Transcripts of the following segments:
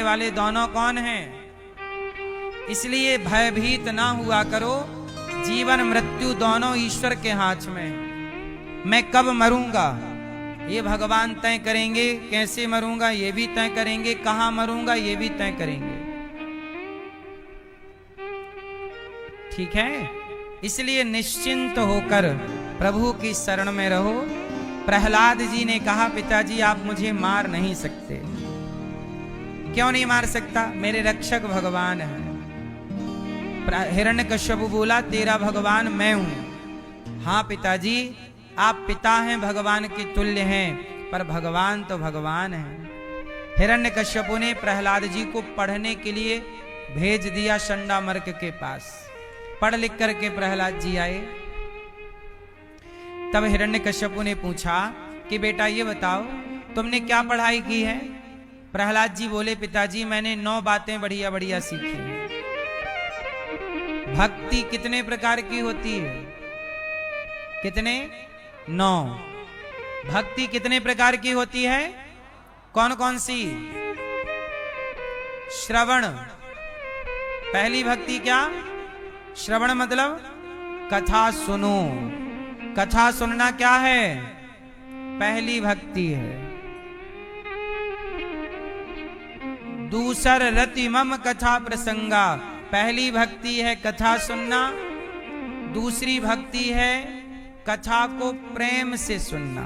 करने वाले दोनों कौन हैं? इसलिए भयभीत ना हुआ करो। जीवन मृत्यु दोनों ईश्वर के हाथ में। मैं कब मरूंगा ये भगवान तय करेंगे, कैसे मरूंगा ये भी तय करेंगे, कहां मरूंगा ये भी तय करेंगे। ठीक है, इसलिए निश्चिंत होकर प्रभु की शरण में रहो। प्रहलाद जी ने कहा, पिताजी आप मुझे मार नहीं सकते। क्यों नहीं मार सकता? मेरे रक्षक भगवान है। हिरण्यकश्यप बोला, तेरा भगवान मैं हूं। हाँ पिताजी, आप पिता हैं, भगवान के तुल्य हैं, पर भगवान तो भगवान है। हिरण्यकश्यप ने प्रहलाद जी को पढ़ने के लिए भेज दिया चंडामर्क के पास। पढ़ लिख करके प्रहलाद जी आए। तब हिरण्यकश्यप ने पूछा कि बेटा ये बताओ तुमने क्या पढ़ाई की है? प्रहलाद जी बोले, पिताजी मैंने 9 बातें बढ़िया बढ़िया सीखी हैं। भक्ति कितने प्रकार की होती है? कितने? 9। भक्ति कितने प्रकार की होती है? कौन कौन सी? श्रवण, पहली भक्ति क्या? श्रवण मतलब कथा सुनो। कथा सुनना क्या है? पहली भक्ति है। दूसर रति मम कथा प्रसंगा, पहली भक्ति है कथा सुनना। दूसरी भक्ति है कथा को प्रेम से सुनना।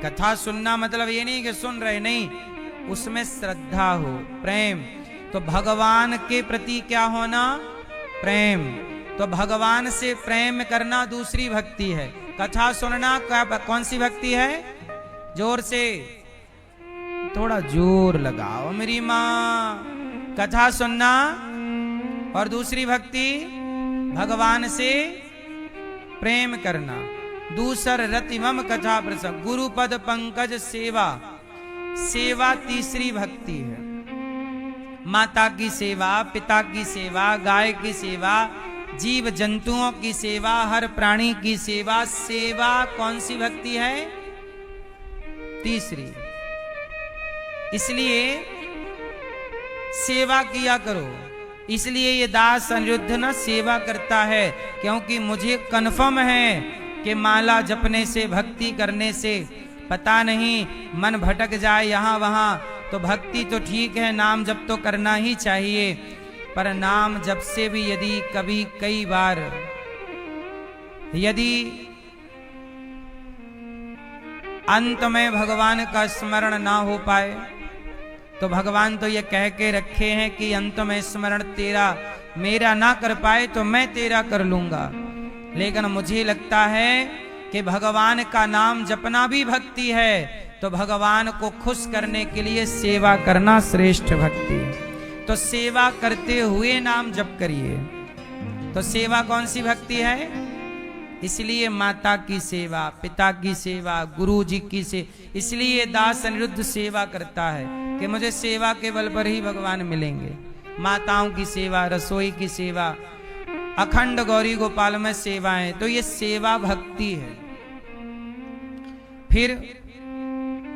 कथा सुनना मतलब ये नहीं कि सुन रहे, नहीं, उसमें श्रद्धा हो, प्रेम। तो भगवान के प्रति क्या होना? प्रेम। तो भगवान से प्रेम करना दूसरी भक्ति है। कथा सुनना कौन सी भक्ति है? जोर से, थोड़ा जोर लगाओ मेरी माँ। कथा सुनना और दूसरी भक्ति भगवान से प्रेम करना। दूसर रति मम कथा प्रसंग, गुरुपद पंकज सेवा। सेवा तीसरी भक्ति है। माता की सेवा, पिता की सेवा, गाय की सेवा, जीव जंतुओं की सेवा, हर प्राणी की सेवा। सेवा कौन सी भक्ति है? तीसरी। इसलिए सेवा किया करो। इसलिए ये दास अनिरुद्ध न सेवा करता है, क्योंकि मुझे कन्फर्म है कि माला जपने से, भक्ति करने से पता नहीं मन भटक जाए यहाँ वहां। तो भक्ति तो ठीक है, नाम जप तो करना ही चाहिए, पर नाम जप से भी यदि कभी कई बार यदि अंत में भगवान का स्मरण ना हो पाए, तो भगवान तो ये कह के रखे हैं कि अंत में स्मरण तेरा मेरा ना कर पाए तो मैं तेरा कर लूंगा। लेकिन मुझे लगता है कि भगवान का नाम जपना भी भक्ति है, तो भगवान को खुश करने के लिए सेवा करना श्रेष्ठ भक्ति है। तो सेवा करते हुए नाम जप करिए। तो सेवा कौन सी भक्ति है? इसलिए माता की सेवा, पिता की सेवा, गुरु जी की सेवा। इसलिए दास अनिरुद्ध सेवा करता है कि मुझे सेवा के बल पर ही भगवान मिलेंगे। माताओं की सेवा, रसोई की सेवा, अखंड गौरी गोपाल में सेवाएं, तो ये सेवा भक्ति है। फिर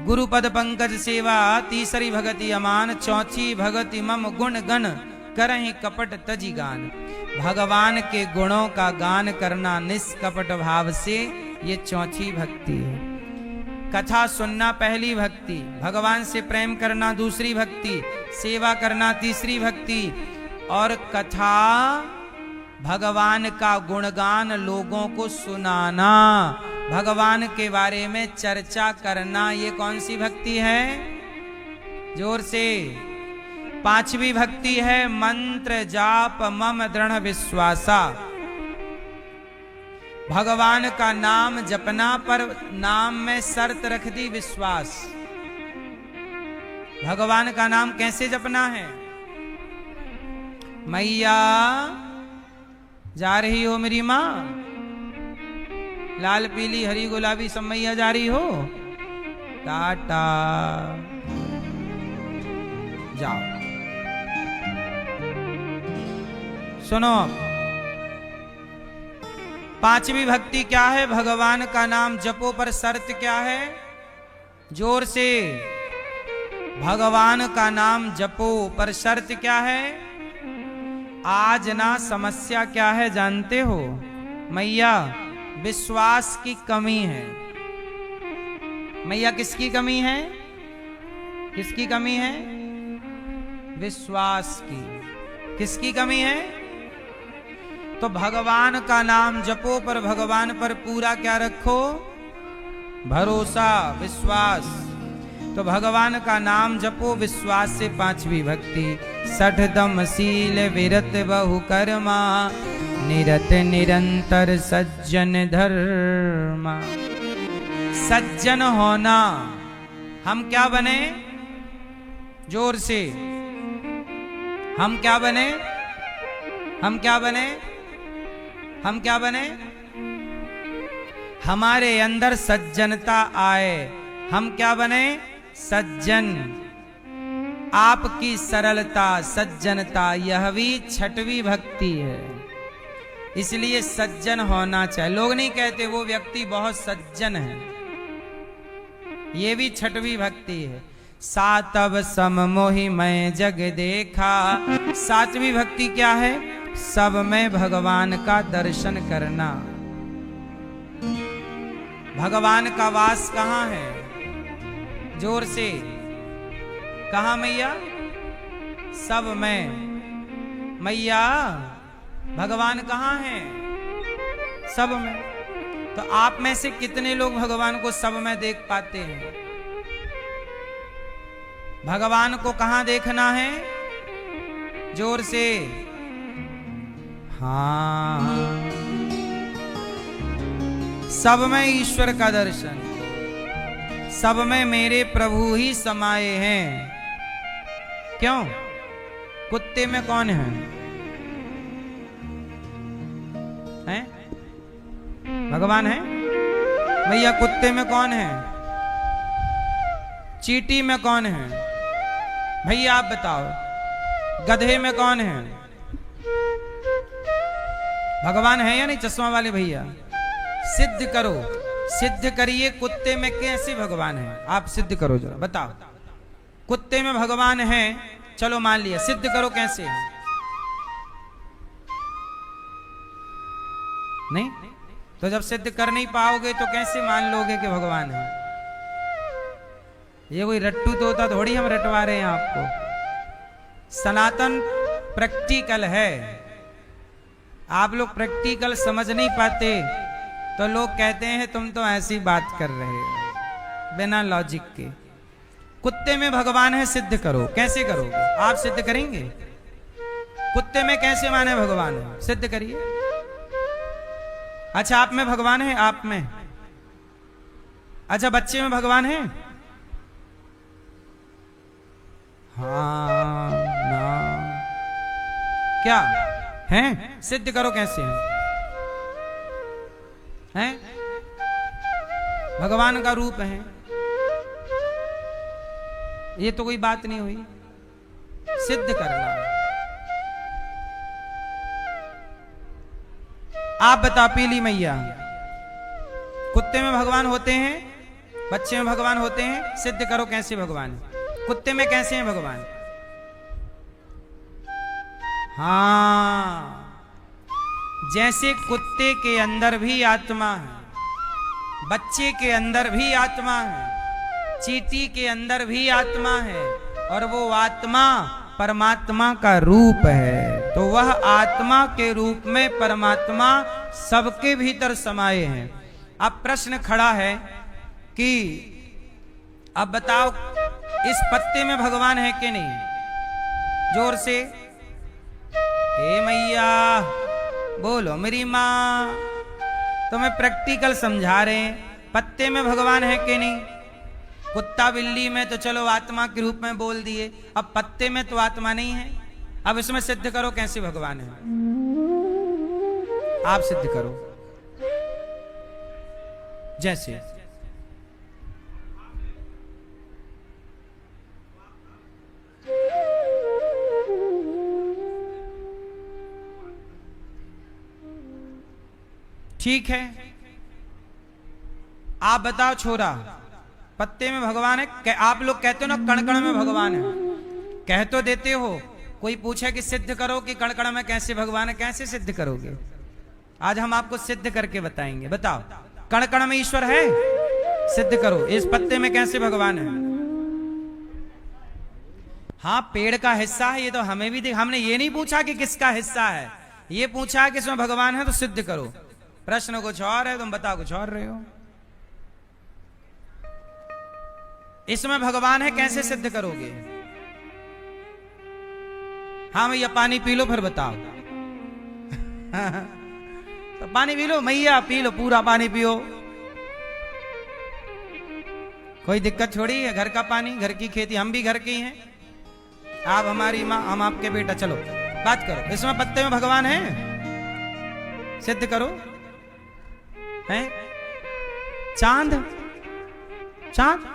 गुरुपद पंकज सेवा तीसरी भगति अमान, चौथी भगति मम गुण गण करहि कपट तजी गान। भगवान के गुणों का गान करना निष्कपट भाव से, ये चौथी भक्ति है। कथा सुनना पहली भक्ति, भगवान से प्रेम करना दूसरी भक्ति, सेवा करना तीसरी भक्ति, और कथा भगवान का गुणगान लोगों को सुनाना, भगवान के बारे में चर्चा करना, ये कौन सी भक्ति है? जोर से। पांचवी भक्ति है मंत्र जाप मम दृढ़ विश्वासा। भगवान का नाम जपना, पर नाम में शर्त रख दी विश्वास। भगवान का नाम कैसे जपना है? मैया जा रही हो मेरी माँ, लाल पीली हरी गुलाबी सब मैया जा रही हो, टाटा जाओ। सुनो, पांचवी भक्ति क्या है? भगवान का नाम जपो, पर शर्त क्या है? जोर से। भगवान का नाम जपो, पर शर्त क्या है? आज ना समस्या क्या है जानते हो मैया? विश्वास की कमी है। मैया किसकी कमी है? किसकी कमी है? विश्वास की। किसकी कमी है? तो भगवान का नाम जपो, पर भगवान पर पूरा क्या रखो? भरोसा, विश्वास। तो भगवान का नाम जपो विश्वास से। पांचवी भक्ति, सठ दम शील विरत बहु कर्मा, निरत निरंतर सज्जन धर्मा। सज्जन होना, हम क्या बने? जोर से, हम क्या बने? हम क्या बने? हम क्या बने? हमारे अंदर सज्जनता आए। हम क्या बने? सज्जन। आपकी सरलता, सज्जनता, यह भी छठवीं भक्ति है। इसलिए सज्जन होना चाहिए। लोग नहीं कहते वो व्यक्ति बहुत सज्जन है, ये भी छठवीं भक्ति है। सातव सम मोहि मैं जग देखा। सातवीं भक्ति क्या है? सब में भगवान का दर्शन करना। भगवान का वास कहाँ है? जोर से, कहाँ मैया? सब में। मैया भगवान कहाँ है? सब में। तो आप में से कितने लोग भगवान को सब में देख पाते हैं? भगवान को कहाँ देखना है? जोर से, हाँ, सब में ईश्वर का दर्शन। सब में मेरे प्रभु ही समाये हैं। क्यों? कुत्ते में कौन है? हैं? भगवान है? भैया कुत्ते में कौन है? चींटी में कौन है? भैया आप बताओ। गधे में कौन है? भगवान है या नहीं? चश्मा वाले भैया सिद्ध करो, सिद्ध करिए कुत्ते में कैसे भगवान है। आप सिद्ध करो जरा, बताओ। कुत्ते में भगवान है, चलो मान लिया, सिद्ध करो कैसे है? नहीं तो जब सिद्ध कर नहीं पाओगे तो कैसे मान लोगे कि भगवान है? ये कोई रट्टू तोता थोड़ी हम रटवा रहे हैं आपको। सनातन प्रैक्टिकल है। आप लोग प्रैक्टिकल समझ नहीं पाते तो लोग कहते हैं तुम तो ऐसी बात कर रहे हो बिना लॉजिक के। कुत्ते में भगवान है, सिद्ध करो। कैसे करोगे? आप सिद्ध करेंगे? कुत्ते में कैसे माने भगवान है? सिद्ध करिए। अच्छा आप में भगवान है? आप में? अच्छा बच्चे में भगवान है? हाँ ना, क्या है? सिद्ध करो कैसे है? हैं? भगवान का रूप है, ये तो कोई बात नहीं हुई। सिद्ध करना। आप बता पीली मैया, कुत्ते में भगवान होते हैं, बच्चे में भगवान होते हैं, सिद्ध करो कैसे भगवान? कुत्ते में कैसे हैं भगवान? हाँ, जैसे कुत्ते के अंदर भी आत्मा है, बच्चे के अंदर भी आत्मा है, चींटी के अंदर भी आत्मा है, और वो आत्मा परमात्मा का रूप है। तो वह आत्मा के रूप में परमात्मा सबके भीतर समाये हैं। अब प्रश्न खड़ा है कि अब बताओ इस पत्ते में भगवान है कि नहीं? जोर से, हे मैया बोलो मेरी माँ। तुम्हें प्रैक्टिकल समझा रहे हैं। पत्ते में भगवान है कि नहीं? कुत्ता बिल्ली में तो चलो आत्मा के रूप में बोल दिए, अब पत्ते में तो आत्मा नहीं है। अब इसमें सिद्ध करो कैसे भगवान है। आप सिद्ध करो जैसे। ठीक है, आप बताओ छोरा, पत्ते में भगवान है। आप लोग कहते हो ना कण कण में भगवान है, कह तो देते हो। कोई पूछे कि सिद्ध करो कि कण कण में कैसे भगवान है, कैसे सिद्ध करोगे? आज हम आपको सिद्ध करके बताएंगे। बताओ, कण कण में ईश्वर है? सिद्ध करो। इस पत्ते में कैसे भगवान है? हाँ, पेड़ का हिस्सा है, ये तो हमें भी हमने ये नहीं पूछा कि किसका हिस्सा है, ये पूछा कि इसमें भगवान है तो सिद्ध करो। प्रश्न कुछ और है, तुम बताओ कुछ और रहे हो। इसमें भगवान है, कैसे सिद्ध करोगे? हाँ भैया पानी पी लो फिर बताओ। तो पानी पी लो मैया, पी लो, पूरा पानी पियो, कोई दिक्कत छोड़ी है। घर का पानी, घर की खेती, हम भी घर के ही हैं, आप हमारी माँ, हम आपके बेटा। चलो बात करो, इसमें पत्ते में भगवान है? सिद्ध करो। हैं? चांद, चांद,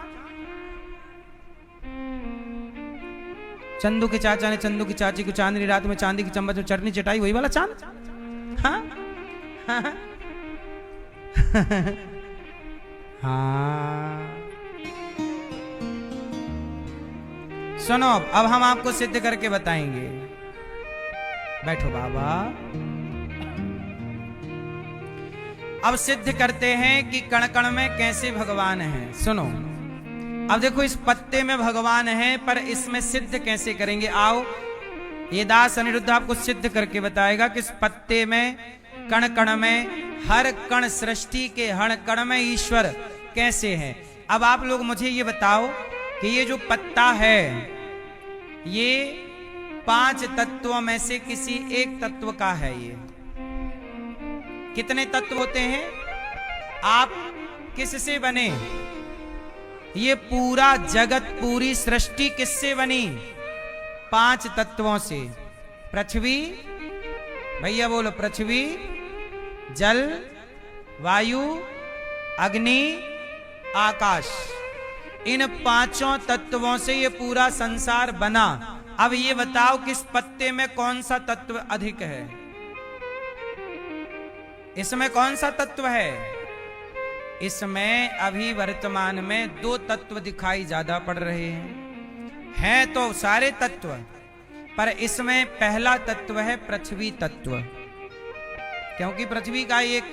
चंदू के चाचा ने चंदू की चाची को चांदनी रात में चांदी की चम्मच में चटनी चटाई, वही वाला चांद? हाँ? हाँ। सुनो, अब हम आपको सिद्ध करके बताएंगे। बैठो बाबा। अब सिद्ध करते हैं कि कण कण में कैसे भगवान है। सुनो, अब देखो इस पत्ते में भगवान है, पर इसमें सिद्ध कैसे करेंगे? आओ, ये दास अनिरुद्ध आपको सिद्ध करके बताएगा कि इस पत्ते में, कण कण में, हर कण सृष्टि के हर कण में ईश्वर कैसे है। अब आप लोग मुझे ये बताओ कि ये जो पत्ता है, ये 5 तत्वों में से किसी एक तत्व का है। ये कितने तत्व होते हैं? आप किससे बने? ये पूरा जगत, पूरी सृष्टि किससे बनी? 5 तत्वों से। पृथ्वी, भैया बोलो, पृथ्वी, जल, वायु, अग्नि, आकाश। इन 5 तत्वों से ये पूरा संसार बना। अब ये बताओ कि इस पत्ते में कौन सा तत्व अधिक है? इसमें कौन सा तत्व है? इसमें अभी वर्तमान में 2 तत्व दिखाई ज्यादा पड़ रहे हैं तो सारे तत्व, पर इसमें पहला तत्व है पृथ्वी तत्व, क्योंकि पृथ्वी का एक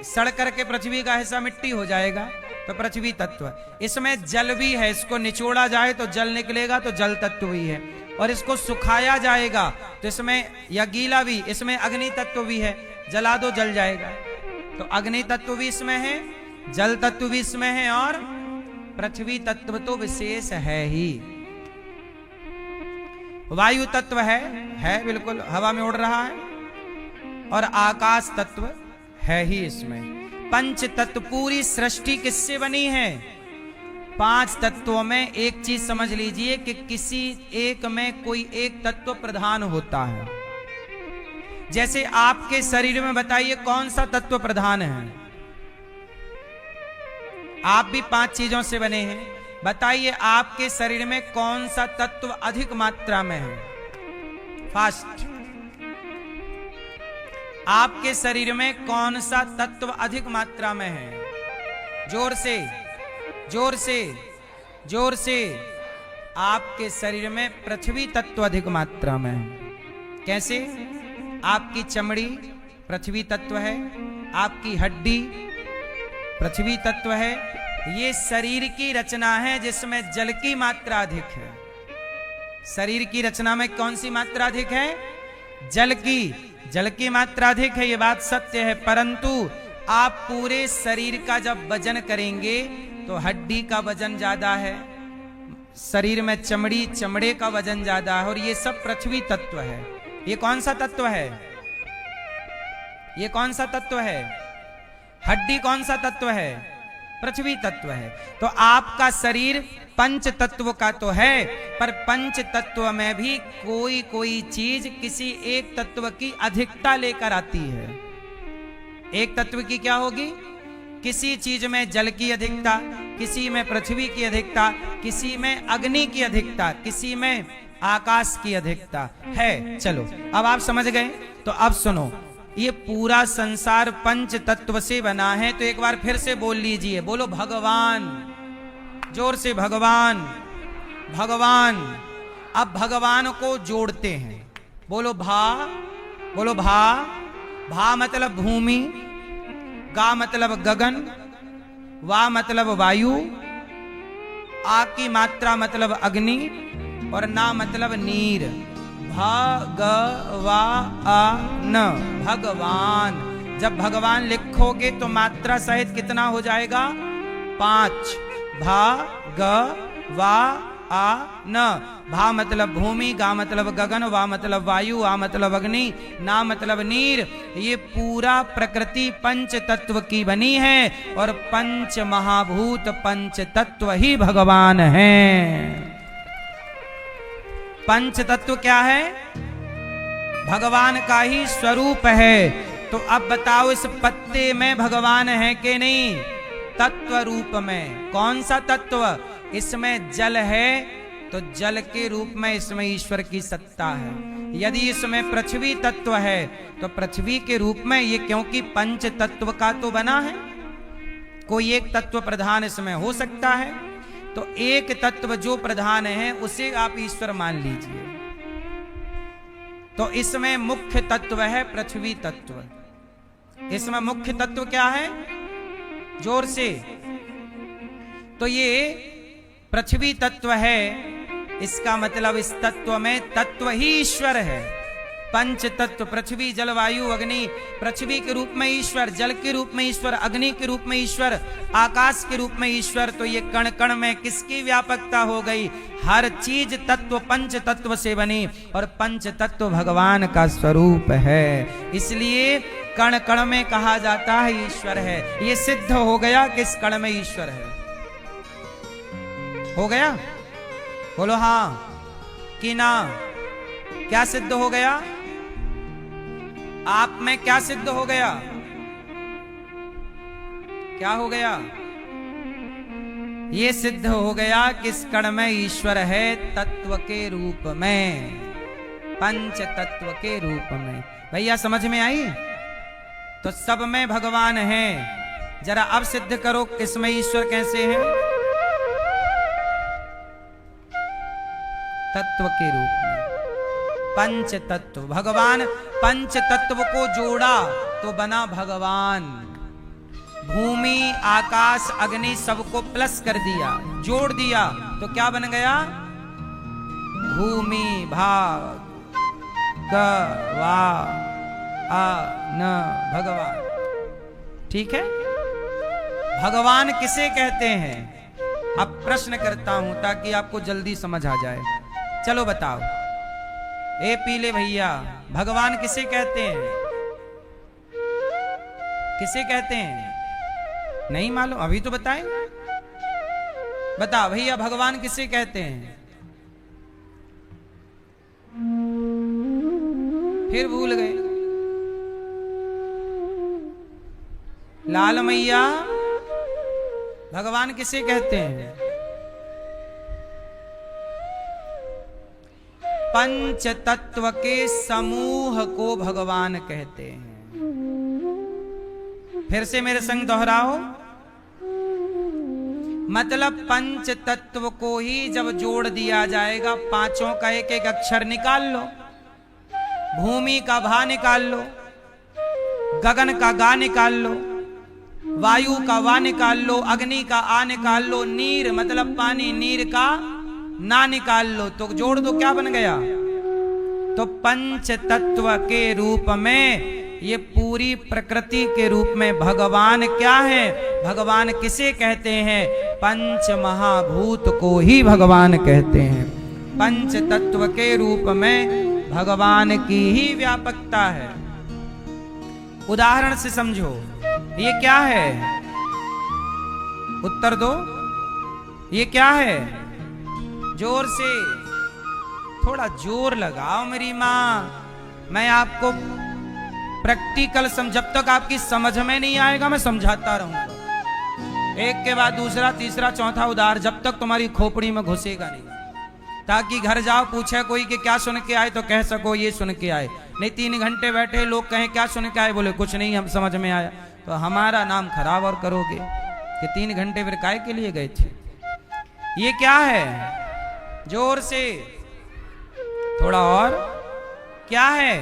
सड़ करके पृथ्वी का हिस्सा मिट्टी हो जाएगा, तो पृथ्वी तत्व। इसमें जल भी है, इसको निचोड़ा जाए तो जल निकलेगा, तो जल तत्व भी है। और इसको सुखाया जाएगा तो इसमें, या गीला भी, इसमें अग्नि तत्व भी है, जला दो जल जाएगा। तो अग्नि तत्व भी इसमें है, जल तत्व भी इसमें है, और पृथ्वी तत्व तो विशेष है ही। वायु तत्व है बिल्कुल, हवा में उड़ रहा है, और आकाश तत्व है ही इसमें। 5 तत्व, पूरी सृष्टि किससे बनी है? 5 तत्वों में एक चीज समझ लीजिए कि किसी एक में कोई एक तत्व प्रधान होता है। जैसे आपके शरीर में बताइए कौन सा तत्व प्रधान है? आप भी 5 चीजों से बने हैं, बताइए आपके शरीर में कौन सा तत्व अधिक मात्रा में है? फास्ट, आपके शरीर में कौन सा तत्व अधिक मात्रा में है? जोर से, जोर से, जोर से। आपके शरीर में पृथ्वी तत्व अधिक मात्रा में है। कैसे? आपकी चमड़ी पृथ्वी तत्व है, आपकी हड्डी पृथ्वी तत्व है। ये शरीर की रचना है जिसमें जल की मात्रा अधिक है। शरीर की रचना में कौन सी मात्रा अधिक है? जल की। जल की मात्रा अधिक है, ये बात सत्य है, परंतु आप पूरे शरीर का जब वजन करेंगे तो हड्डी का वजन ज्यादा है, शरीर में चमड़ी, चमड़े का वजन ज्यादा है, और ये सब पृथ्वी तत्व है। ये कौन सा तत्व है? ये कौन सा तत्व है? हड्डी कौन सा तत्व है? पृथ्वी तत्व है। तो आपका शरीर 5 तत्व का तो है, पर 5 तत्व में भी कोई कोई चीज किसी एक तत्व की अधिकता लेकर आती है। एक तत्व की क्या होगी? किसी चीज में जल की अधिकता, किसी में पृथ्वी की अधिकता, किसी में अग्नि की अधिकता, किसी में आकाश की अधिकता है। चलो अब आप समझ गए, तो अब सुनो, ये पूरा संसार 5 तत्व से बना है। तो एक बार फिर से बोल लीजिए, बोलो भगवान। जोर से भगवान भगवान। अब भगवान को जोड़ते हैं। बोलो भा, बोलो भा। भा मतलब भूमि, गा मतलब गगन, वा मतलब वायु, आ की मात्रा मतलब अग्नि और ना मतलब नीर। भगवान, भगवान। जब भगवान लिखोगे तो मात्रा सहित कितना हो जाएगा? 5। भगवान। भा मतलब भूमि, गा मतलब गगन, वा मतलब वायु, आ मतलब अग्नि, ना मतलब नीर। ये पूरा प्रकृति पंच तत्व की बनी है और पंच महाभूत पंच तत्व ही भगवान हैं। पंच तत्व क्या है? भगवान का ही स्वरूप है। तो अब बताओ इस पत्ते में भगवान है कि नहीं? तत्व रूप में। कौन सा तत्व? इसमें जल है तो जल के रूप में इसमें ईश्वर की सत्ता है। यदि इसमें पृथ्वी तत्व है तो पृथ्वी के रूप में ये, क्योंकि पंच तत्व का तो बना है, कोई एक तत्व प्रधान इसमें हो सकता है। तो एक तत्व जो प्रधान है उसे आप ईश्वर मान लीजिए। तो इसमें मुख्य तत्व है पृथ्वी तत्व। इसमें मुख्य तत्व क्या है? जोर से। तो ये पृथ्वी तत्व है, इसका मतलब इस तत्व में तत्व ही ईश्वर है। पंच तत्व पृथ्वी जल वायु अग्नि, पृथ्वी के रूप में ईश्वर, जल के रूप में ईश्वर, अग्नि के रूप में ईश्वर, आकाश के रूप में ईश्वर। तो ये कण कण में किसकी व्यापकता हो गई? हर चीज तत्व पंच तत्व से बनी और पंच तत्व भगवान का स्वरूप है। इसलिए कण कण में कहा जाता है ईश्वर है। ये सिद्ध हो गया कि इस कण में ईश्वर है। हो गया? बोलो हाँ कि ना। क्या सिद्ध हो गया? आप में क्या सिद्ध हो गया? क्या हो गया? ये सिद्ध हो गया कि इस कण में ईश्वर है तत्व के रूप में, पंच तत्व के रूप में। भैया समझ में आई? तो सब में भगवान है। जरा अब सिद्ध करो इसमें ईश्वर कैसे है? तत्व के रूप में, पंच तत्व। भगवान पंच तत्व को जोड़ा तो बना भगवान। भूमि आकाश अग्नि सबको प्लस कर दिया, जोड़ दिया तो क्या बन गया? भूमि भाग वा आ न भगवान। ठीक है? भगवान किसे कहते हैं? अब प्रश्न करता हूं ताकि आपको जल्दी समझ आ जाए। चलो बताओ, ए पीले भैया, भगवान किसे कहते हैं? किसे कहते हैं? नहीं मालूम? अभी तो बताएं। बताओ भैया, भगवान किसे कहते हैं? फिर भूल गए। लाल मैया, भगवान किसे कहते हैं? पंच तत्व के समूह को भगवान कहते हैं। फिर से मेरे संग दोहराओ। मतलब पंच तत्व को ही जब जोड़ दिया जाएगा, पांचों का एक एक अक्षर निकाल लो। भूमि का भा निकाल लो, गगन का गा निकाल लो, वायु का वा निकाल लो, अग्नि का आ निकाल लो, नीर मतलब पानी, नीर का ना निकाल लो, तो जोड़ दो, क्या बन गया? तो पंच तत्व के रूप में ये पूरी प्रकृति के रूप में भगवान क्या है? भगवान किसे कहते हैं? पंच महाभूत को ही भगवान कहते हैं। पंच तत्व के रूप में भगवान की ही व्यापकता है। उदाहरण से समझो, ये क्या है? उत्तर दो, ये क्या है? जोर से, थोड़ा जोर लगाओ मेरी माँ। मैं आपको प्रैक्टिकल जब तक आपकी समझ में नहीं आएगा मैं समझाता रहूंगा, एक के बाद दूसरा तीसरा चौथा उदाहरण, जब तक तुम्हारी खोपड़ी में घुसेगा नहीं, ताकि घर जाओ पूछे कोई कि क्या सुन के आए तो कह सको ये सुन के आए। नहीं 3 घंटे बैठे लोग कहें क्या सुन के आए, बोले कुछ नहीं हम समझ में आया, तो हमारा नाम खराब और करोगे कि 3 घंटे फिर काय के लिए गए थे। ये क्या है? जोर से, थोड़ा और, क्या है?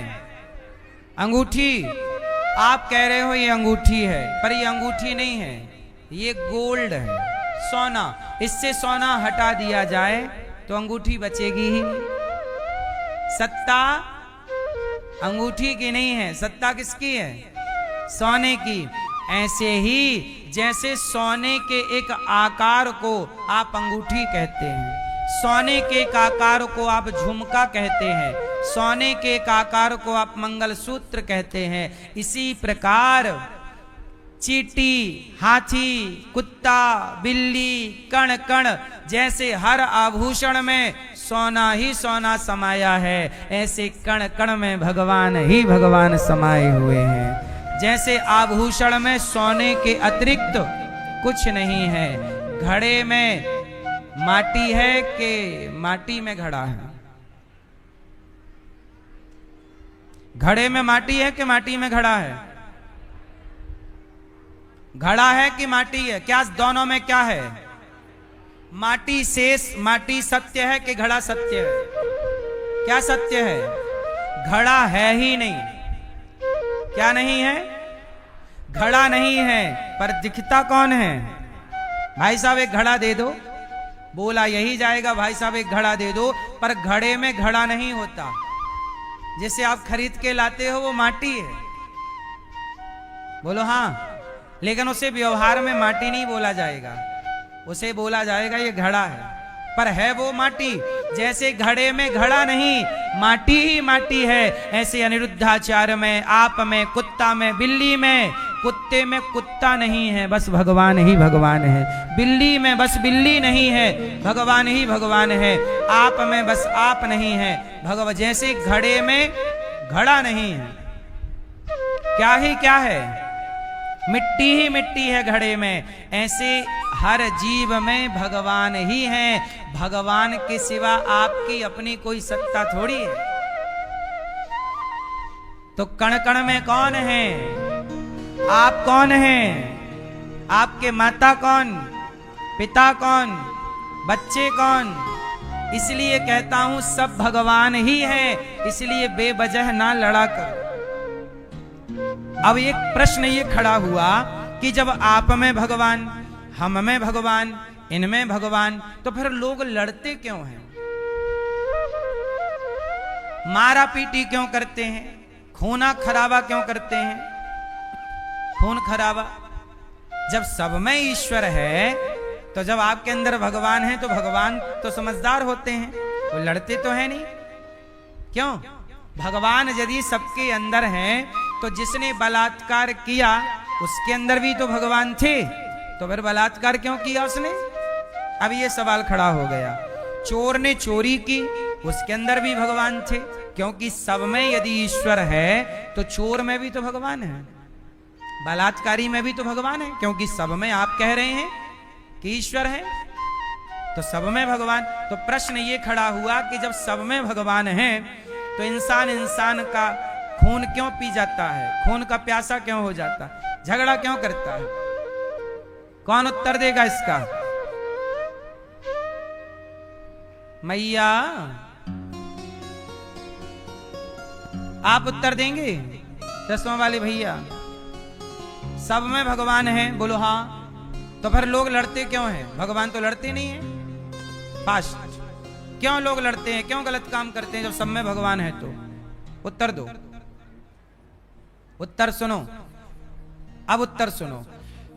अंगूठी। आप कह रहे हो ये अंगूठी है, पर ये अंगूठी नहीं है, ये गोल्ड है, सोना। इससे सोना हटा दिया जाए तो अंगूठी बचेगी ही नहीं। सत्ता अंगूठी की नहीं है, सत्ता किसकी है? सोने की। ऐसे ही जैसे सोने के एक आकार को आप अंगूठी कहते हैं, सोने के एक आकार को आप झुमका कहते हैं, सोने के एक आकार को आप मंगलसूत्र कहते हैं, इसी प्रकार चींटी, हाथी, कुत्ता, बिल्ली, कण कण, जैसे हर आभूषण में सोना ही सोना समाया है, ऐसे कण कण में भगवान ही भगवान समाये हुए हैं। जैसे आभूषण में सोने के अतिरिक्त कुछ नहीं है। घड़े में माटी है कि माटी में घड़ा है? घड़े में माटी है कि माटी में घड़ा है? घड़ा है कि माटी है? क्या दोनों में क्या है? माटी शेष, माटी सत्य है कि घड़ा सत्य है? क्या सत्य है? घड़ा है ही नहीं। क्या नहीं है? घड़ा नहीं है, पर दिखता कौन है? भाई साहब एक घड़ा दे दो, बोला यही जाएगा, भाई साहब एक घड़ा दे दो, पर घड़े में घड़ा नहीं होता। जिसे आप खरीद के लाते हो वो माटी है, बोलो हाँ, लेकिन उसे व्यवहार में माटी नहीं बोला जाएगा, उसे बोला जाएगा ये घड़ा है, पर है वो माटी। जैसे घड़े में घड़ा नहीं, माटी ही माटी है, ऐसे अनिरुद्धाचार्य में, आप में, कुत्ता में, बिल्ली में, कुत्ते में कुत्ता नहीं है, बस भगवान ही भगवान है। बिल्ली में बस बिल्ली नहीं है, भगवान ही भगवान है। आप में बस आप नहीं है, भगवान। जैसे घड़े में घड़ा नहीं है, क्या ही क्या है? मिट्टी ही मिट्टी है घड़े में, ऐसे हर जीव में भगवान ही है। भगवान के सिवा आपकी अपनी कोई सत्ता थोड़ी है। तो कण कण में कौन है? आप कौन हैं? आपके माता कौन, पिता कौन, बच्चे कौन? इसलिए कहता हूं सब भगवान ही है, इसलिए बेवजह ना लड़ा कर। अब एक प्रश्न ये खड़ा हुआ कि जब आप में भगवान, हम में भगवान, इनमें भगवान, तो फिर लोग लड़ते क्यों हैं? मारा पीटी क्यों करते हैं? खूना खराबा क्यों करते हैं? खून खराबा जब सब में ईश्वर है, तो जब आपके अंदर भगवान है तो भगवान तो समझदार होते हैं, वो लड़ते तो है नहीं। क्यों? भगवान यदि सबके अंदर हैं तो जिसने बलात्कार किया उसके अंदर भी तो भगवान थे, तो फिर बलात्कार क्यों किया उसने? अब ये सवाल खड़ा हो गया। चोर ने चोरी की, उसके अंदर भी भगवान थे, क्योंकि सब में यदि ईश्वर है तो चोर में भी तो भगवान है, बलात्कारी में भी तो भगवान है, क्योंकि सब में आप कह रहे हैं कि ईश्वर है, तो सब में भगवान। तो प्रश्न ये खड़ा हुआ कि जब सब में भगवान है तो इंसान इंसान का खून क्यों पी जाता है? खून का प्यासा क्यों हो जाता है? झगड़ा क्यों करता है? कौन उत्तर देगा इसका? मैया आप उत्तर देंगे? चश्मा वाले भैया, सब में भगवान है, बोलो हाँ, तो फिर लोग लड़ते क्यों हैं? भगवान तो लड़ते नहीं है। फास्ट क्यों लोग लड़ते हैं? क्यों गलत काम करते हैं जब सब में भगवान है? तो उत्तर दो, उत्तर सुनो, अब उत्तर सुनो।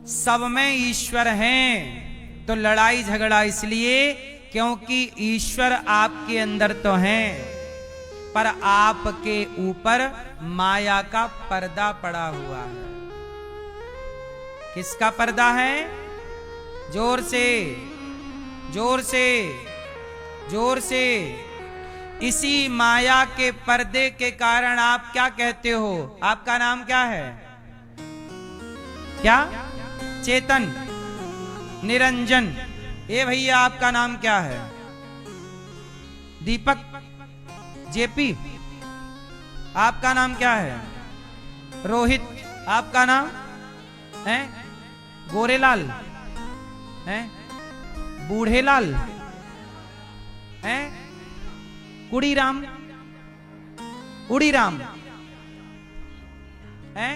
सब में ईश्वर हैं तो लड़ाई झगड़ा इसलिए क्योंकि ईश्वर आपके अंदर तो हैं, पर आपके ऊपर माया का पर्दा पड़ा हुआ है। किसका पर्दा है? जोर से, जोर से, जोर से। इसी माया के पर्दे के कारण आप क्या कहते हो? आपका नाम क्या है? क्या? चेतन, निरंजन। ये भैया आपका नाम क्या है? दीपक, जेपी। आपका नाम क्या है? रोहित। आपका नाम है? गोरेलाल है? बूढ़ेलाल हैं, कुड़ीराम, उड़ीराम हैं,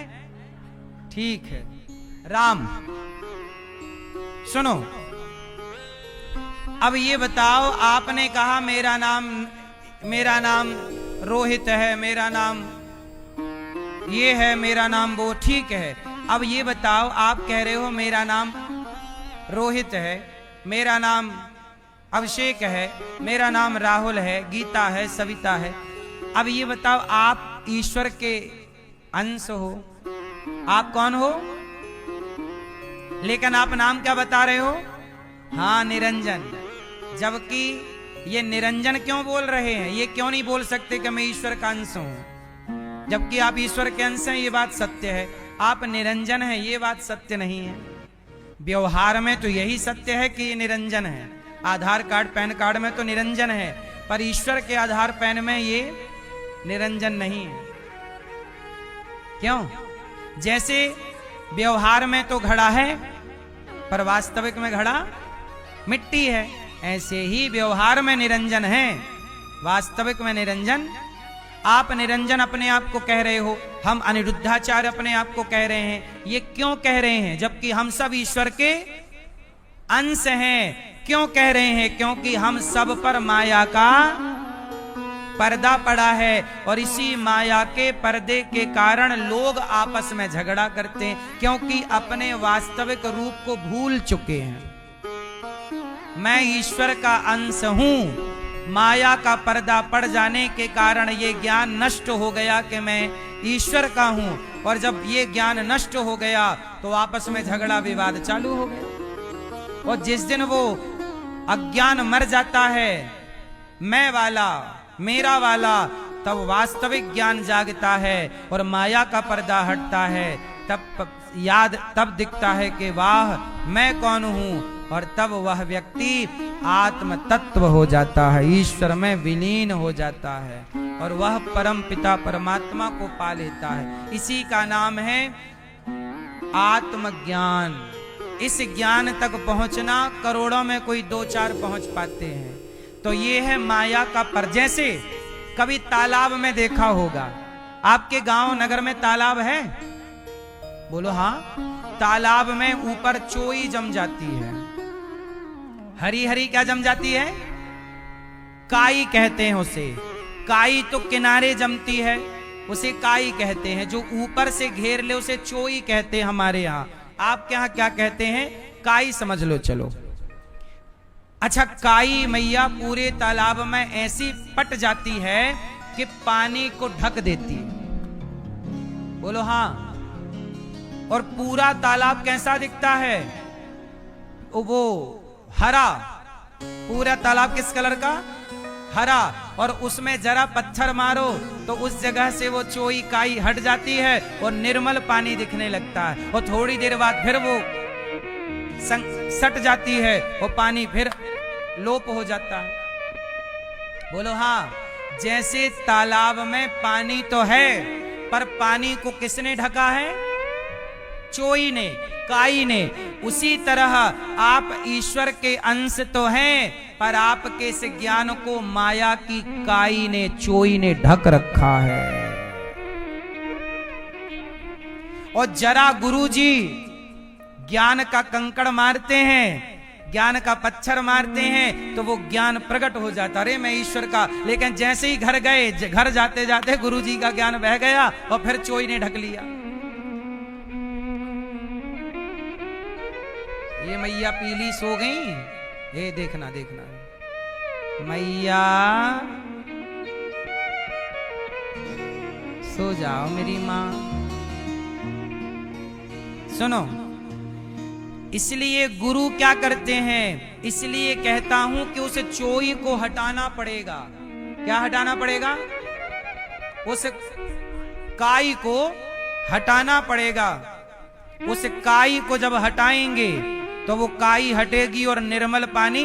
ठीक है। राम, सुनो, अब ये बताओ, आपने कहा मेरा नाम रोहित है, मेरा नाम ये है, मेरा नाम वो, ठीक है। अब ये बताओ, आप कह रहे हो मेरा नाम रोहित है, मेरा नाम अभिषेक है, मेरा नाम राहुल है, गीता है, सविता है। अब ये बताओ, आप ईश्वर के अंश हो, आप कौन हो? लेकिन आप नाम क्या बता रहे हो? हाँ, निरंजन। जबकि ये निरंजन क्यों बोल रहे हैं? ये क्यों नहीं बोल सकते कि मैं ईश्वर का अंश हूं? जबकि आप ईश्वर के अंश हैं, ये बात सत्य है। आप निरंजन हैं, ये बात सत्य नहीं है। व्यवहार में तो यही सत्य है कि ये निरंजन है। आधार कार्ड, पैन कार्ड में तो निरंजन है, पर ईश्वर के आधार पैन में ये निरंजन नहीं है। क्यों? जैसे व्यवहार में तो घड़ा है, पर वास्तविक में घड़ा मिट्टी है, ऐसे ही व्यवहार में निरंजन है, वास्तविक में निरंजन। आप निरंजन अपने आप को कह रहे हो, हम अनिरुद्धाचार्य अपने आप को कह रहे हैं। ये क्यों कह रहे हैं? जबकि हम सब ईश्वर के अंश हैं। क्यों कह रहे हैं? क्योंकि हम सब पर माया का पर्दा पड़ा है, और इसी माया के पर्दे के कारण लोग आपस में झगड़ा करते हैं, क्योंकि अपने वास्तविक रूप को भूल चुके हैं। मैं ईश्वर का अंश हूं। माया का पर्दा पड़ जाने के कारण ये ज्ञान नष्ट हो गया कि मैं ईश्वर का हूं, और जब ये ज्ञान नष्ट हो गया तो आपस में झगड़ा विवाद चालू हो गया। और जिस दिन वो अज्ञान मर जाता है, मैं वाला, मेरा वाला, तब वास्तविक ज्ञान जागता है और माया का पर्दा हटता है। तब दिखता है कि वाह, मैं कौन हूं, और तब वह व्यक्ति आत्म तत्व हो जाता है, ईश्वर में विलीन हो जाता है, और वह परम पिता परमात्मा को पा लेता है। इसी का नाम है आत्मज्ञान। इस ज्ञान तक पहुंचना करोड़ों में कोई 2-4 पहुंच पाते हैं। तो ये है माया का पर। जैसे कभी तालाब में देखा होगा, आपके गांव नगर में तालाब है? बोलो हाँ। तालाब में ऊपर चोई जम जाती है, हरी हरी क्या जम जाती है? काई कहते हैं उसे। काई तो किनारे जमती है, उसे काई कहते हैं। जो ऊपर से घेर ले उसे चोई कहते हैं हमारे यहाँ। आपके यहाँ क्या कहते हैं? काई समझ लो। चलो अच्छा, काई मैया पूरे तालाब में ऐसी पट जाती है कि पानी को ढक देती है। बोलो हाँ। और पूरा तालाब कैसा दिखता है? वो हरा। पूरा तालाब किस कलर का? हरा। और उसमें जरा पत्थर मारो तो उस जगह से वो चोई काई हट जाती है और निर्मल पानी दिखने लगता है। और थोड़ी देर बाद फिर वो सट जाती है और पानी फिर लोप हो जाता है। बोलो हाँ। जैसे तालाब में पानी तो है, पर पानी को किसने ढका है? चोई ने, काई ने। उसी तरह आप ईश्वर के अंश तो हैं, पर आपके इस ज्ञान को माया की काई ने, चोई ने ढक रखा है। और जरा गुरुजी ज्ञान का कंकड़ मारते हैं, ज्ञान का पत्थर मारते हैं, तो वो ज्ञान प्रकट हो जाता। अरे मैं ईश्वर का। लेकिन जैसे ही घर गए, घर जाते जाते गुरुजी का ज्ञान बह गया और फिर चोई ने ढक लिया। ये मैया पीली सो गई। ये देखना देखना, मैया सो जाओ मेरी माँ। सुनो, इसलिए गुरु क्या करते हैं? इसलिए कहता हूं कि उस चोई को हटाना पड़ेगा। क्या हटाना पड़ेगा? उस काई को हटाना पड़ेगा। उस काई को जब हटाएंगे तो वो काई हटेगी और निर्मल पानी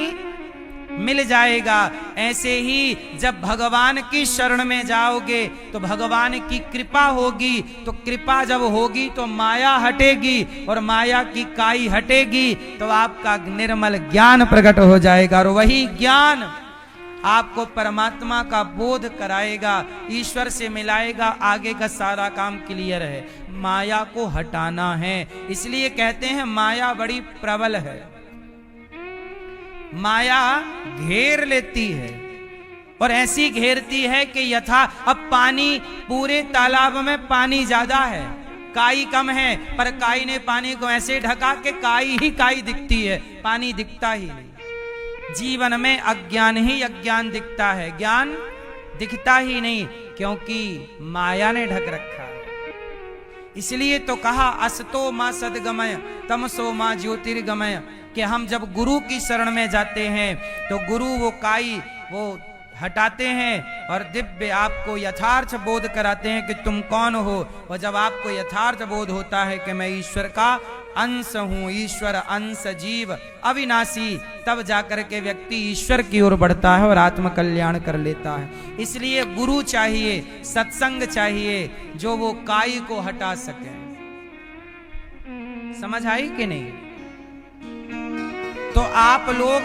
मिल जाएगा। ऐसे ही जब भगवान की शरण में जाओगे तो भगवान की कृपा होगी, तो कृपा जब होगी तो माया हटेगी, और माया की काई हटेगी तो आपका निर्मल ज्ञान प्रकट हो जाएगा, और वही ज्ञान आपको परमात्मा का बोध कराएगा, ईश्वर से मिलाएगा, आगे का सारा काम क्लियर है। माया को हटाना है, इसलिए कहते हैं माया बड़ी प्रबल है, माया घेर लेती है, और ऐसी घेरती है कि यथा अब पानी, पूरे तालाब में पानी ज्यादा है, काई कम है, पर काई ने पानी को ऐसे ढका कि काई ही काई दिखती है, पानी दिखता ही नहीं। जीवन में अज्ञान ही अज्ञान दिखता है, ज्ञान दिखता ही नहीं, क्योंकि माया ने ढक रखा है। इसलिए तो कहा असतो मां सदगमय तमसो मां ज्योतिर्गमय, कि हम जब गुरु की शरण में जाते हैं तो गुरु वो काई वो हटाते हैं और दिव्य आपको यथार्थ बोध कराते हैं कि तुम कौन हो। और जब आपको यथार्थ बोध होता है कि मैं ईश्वर का अंश हूं, ईश्वर अंश जीव अविनाशी, तब जाकर के व्यक्ति ईश्वर की ओर बढ़ता है और आत्म कल्याण कर लेता है। इसलिए गुरु चाहिए, सत्संग चाहिए, जो वो काई को हटा सके। समझ आई कि नहीं? तो आप लोग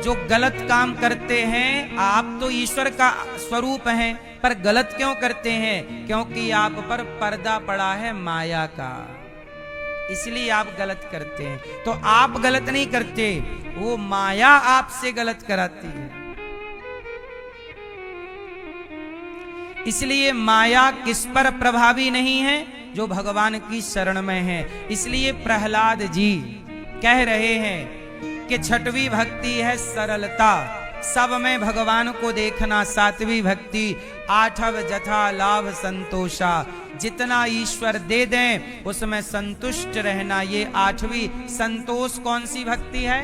जो गलत काम करते हैं, आप तो ईश्वर का स्वरूप हैं, पर गलत क्यों करते हैं? क्योंकि आप पर पर्दा पड़ा है माया का, इसलिए आप गलत करते हैं। तो आप गलत नहीं करते, वो माया आपसे गलत कराती है। इसलिए माया किस पर प्रभावी नहीं है? जो भगवान की शरण में है। इसलिए प्रहलाद जी कह रहे हैं कि छठवीं भक्ति है सरलता, सब में भगवान को देखना। सातवीं भक्ति आठव जथा लाभ संतोषा, जितना ईश्वर दे दें उसमें संतुष्ट रहना, ये आठवीं। संतोष कौन सी भक्ति है?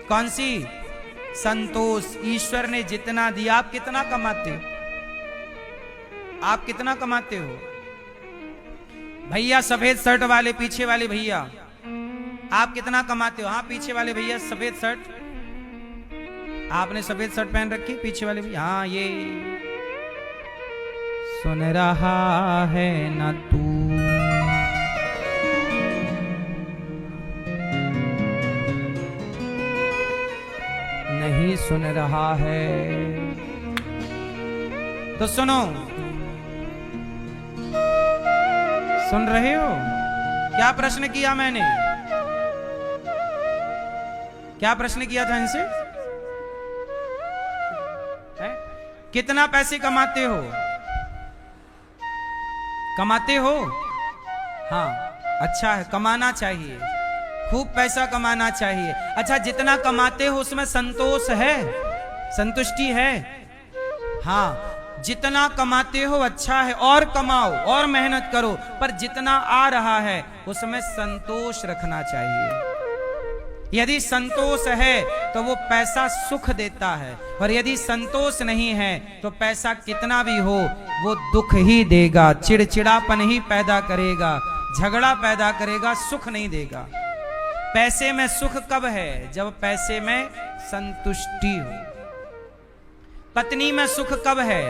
कौन सी? संतोष। ईश्वर ने जितना दिया, आप कितना कमाते हो? आप कितना कमाते हो? भैया सफेद शर्ट वाले, पीछे वाले भैया, आप कितना कमाते हो? हाँ, पीछे वाले भैया सफेद शर्ट, आपने सफेद शर्ट पहन रखी, पीछे वाले भैया, हाँ ये सुन रहा है ना तू, नहीं सुन रहा है तो सुनो। सुन रहे हो? क्या प्रश्न किया मैंने? क्या प्रश्न किया था इनसे? कितना पैसे कमाते हो? कमाते हो? हाँ, अच्छा है, कमाना चाहिए, खूब पैसा कमाना चाहिए। अच्छा, जितना कमाते हो उसमें संतोष है, संतुष्टि है? हाँ, जितना कमाते हो अच्छा है, और कमाओ और मेहनत करो, पर जितना आ रहा है उसमें संतोष रखना चाहिए। यदि संतोष है तो वो पैसा सुख देता है, और यदि संतोष नहीं है तो पैसा कितना भी हो वो दुख ही देगा, चिड़चिड़ापन ही पैदा करेगा, झगड़ा पैदा करेगा, सुख नहीं देगा। पैसे में सुख कब है? जब पैसे में संतुष्टि हो। पत्नी में सुख कब है?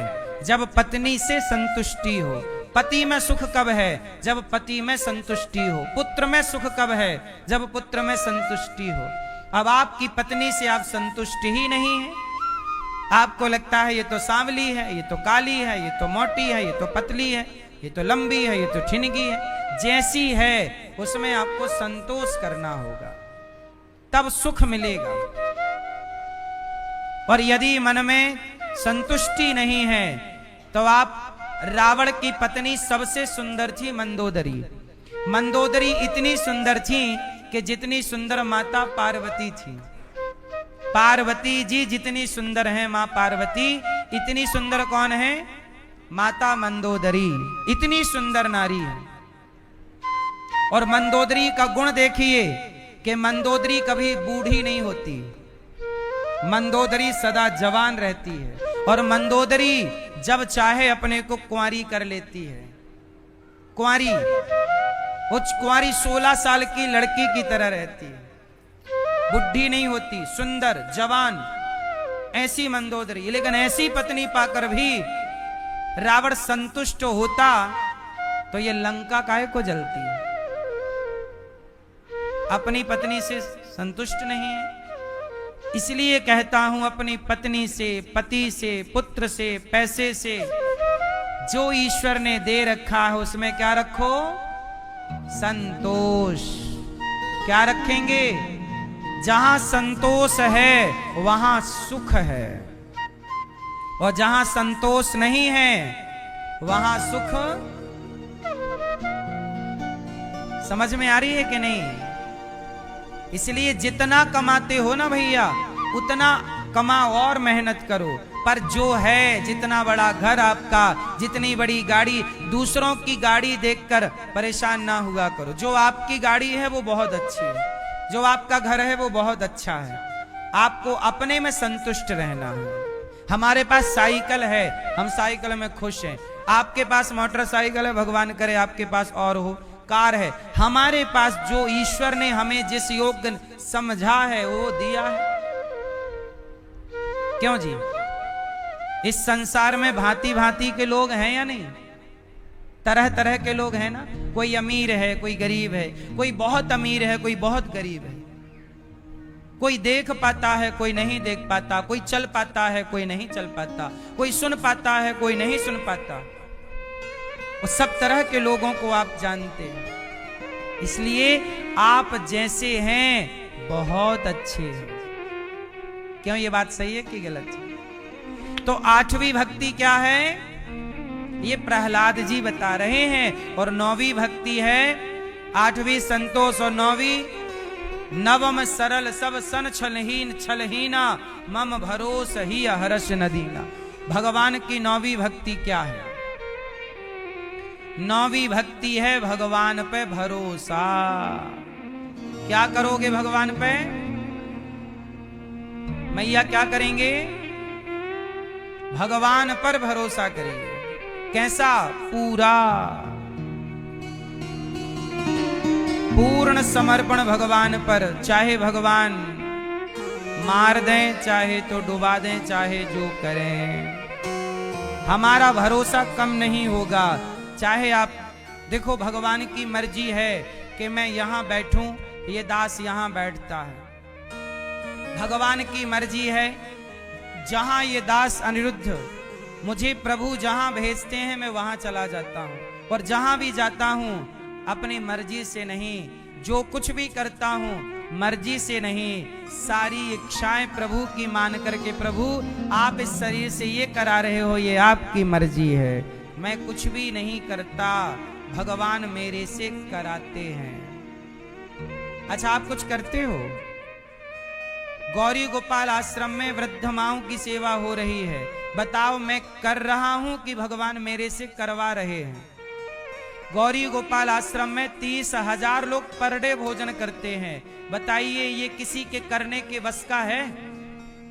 जब पत्नी से संतुष्टि हो। पति में सुख कब है? जब पति में संतुष्टि हो। पुत्र में सुख कब है? जब पुत्र में संतुष्टि हो। अब आपकी पत्नी से आप संतुष्ट ही नहीं है, आपको लगता है ये तो सांवली है, ये तो काली है, ये तो मोटी है, ये तो पतली है, ये तो लंबी है, ये तो ठिनगी है। जैसी है उसमें आपको संतोष करना होगा, तब सुख मिलेगा। और यदि मन में संतुष्टि नहीं है तो आप, रावण की पत्नी सबसे सुंदर थी मंदोदरी। मंदोदरी इतनी सुंदर थी कि जितनी सुंदर माता पार्वती थी। पार्वती जी जितनी सुंदर हैं, मां पार्वती, इतनी सुंदर कौन है? माता मंदोदरी। इतनी सुंदर नारी है। और मंदोदरी का गुण देखिए कि मंदोदरी कभी बूढ़ी नहीं होती, मंदोदरी सदा जवान रहती है। और मंदोदरी जब चाहे अपने को कुंवारी कर लेती है। कुंवारी, वो कुंवारी 16 साल की लड़की की तरह रहती है। बुढ़ी नहीं होती, सुंदर जवान ऐसी मंदोदरी, लेकिन ऐसी पत्नी पाकर भी रावण संतुष्ट होता तो ये लंका काहे को जलती है? अपनी पत्नी से संतुष्ट नहीं है। इसलिए कहता हूं, अपनी पत्नी से, पति से, पुत्र से, पैसे से, जो ईश्वर ने दे रखा है उसमें क्या रखो? संतोष। क्या रखेंगे? जहां संतोष है वहां सुख है, और जहां संतोष नहीं है वहां सुख। समझ में आ रही है कि नहीं? इसलिए जितना कमाते हो ना भैया, उतना कमाओ और मेहनत करो, पर जो है, जितना बड़ा घर आपका, जितनी बड़ी गाड़ी, दूसरों की गाड़ी देखकर परेशान ना हुआ करो। जो आपकी गाड़ी है वो बहुत अच्छी है, जो आपका घर है वो बहुत अच्छा है, आपको अपने में संतुष्ट रहना है। हमारे पास साइकिल है, हम साइकिल में खुश हैं। आपके पास मोटरसाइकिल है, भगवान करे आपके पास और हो, कार है। हमारे पास जो ईश्वर ने हमें जिस योग्य समझा है वो दिया है। क्यों जी? इस संसार में भांति भांति के लोग हैं या नहीं? तरह तरह के लोग हैं ना। कोई अमीर है, कोई गरीब है, कोई बहुत अमीर है, कोई बहुत गरीब है, कोई देख पाता है, कोई नहीं देख पाता, कोई चल पाता है, कोई नहीं चल पाता, कोई सुन पाता है, कोई नहीं सुन पाता। और सब तरह के लोगों को आप जानते हैं। इसलिए आप जैसे हैं बहुत अच्छे हैं। क्यों? ये बात सही है कि गलत है? तो आठवीं भक्ति क्या है ये प्रहलाद जी बता रहे हैं। और नौवीं भक्ति है, आठवीं संतोष और नौवीं नवम सरल सब सन छलहीन छलहीना मम भरोस ही हर्ष नदीना। भगवान की नौवीं भक्ति क्या है? नौवीं भक्ति है भगवान पे भरोसा। क्या करोगे भगवान पे? मैया क्या करेंगे? भगवान पर भरोसा करेंगे। कैसा? पूरा, पूर्ण समर्पण भगवान पर। चाहे भगवान मार दें, चाहे तो डुबा दें, चाहे जो करें, हमारा भरोसा कम नहीं होगा। चाहे आप देखो, भगवान की मर्जी है कि मैं यहां बैठूं, ये दास यहां बैठता है। भगवान की मर्जी है, जहां ये दास अनिरुद्ध मुझे प्रभु जहां भेजते हैं मैं वहां चला जाता हूं। और जहां भी जाता हूं अपनी मर्जी से नहीं, जो कुछ भी करता हूं मर्जी से नहीं, सारी इच्छाएं प्रभु की मान करके, प्रभु आप इस शरीर से ये करा रहे हो, ये आपकी मर्जी है, मैं कुछ भी नहीं करता, भगवान मेरे से कराते हैं। अच्छा, आप कुछ करते हो? गौरी गोपाल आश्रम में वृद्ध माओं की सेवा हो रही है, बताओ मैं कर रहा हूं कि भगवान मेरे से करवा रहे हैं? गौरी गोपाल आश्रम में 30,000 लोग पर डे भोजन करते हैं। बताइए ये किसी के करने के बस का है?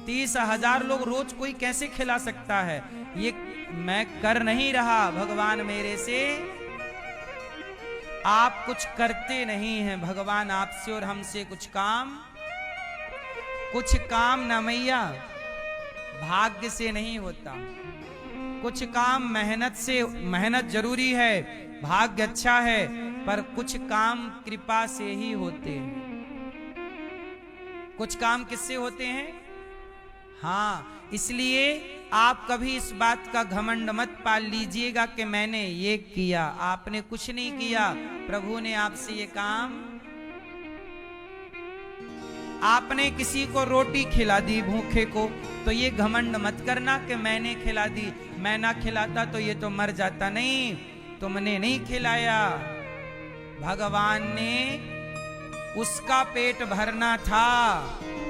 30,000 लोग रोज कोई कैसे खिला सकता है? ये मैं कर नहीं रहा, भगवान मेरे से। आप कुछ करते नहीं हैं, भगवान आपसे और हमसे कुछ काम ना मैया भाग्य से नहीं होता। कुछ काम मेहनत से, मेहनत जरूरी है, भाग्य अच्छा है, पर कुछ काम कृपा से ही होते हैं। कुछ काम किससे होते हैं? हाँ, इसलिए आप कभी इस बात का घमंड मत पाल लीजिएगा कि मैंने ये किया। आपने कुछ नहीं किया, प्रभु ने आपसे ये काम। आपने किसी को रोटी खिला दी भूखे को, तो ये घमंड मत करना कि मैंने खिला दी, मैं ना खिलाता तो ये तो मर जाता। नहीं, तुमने नहीं खिलाया, भगवान ने उसका पेट भरना था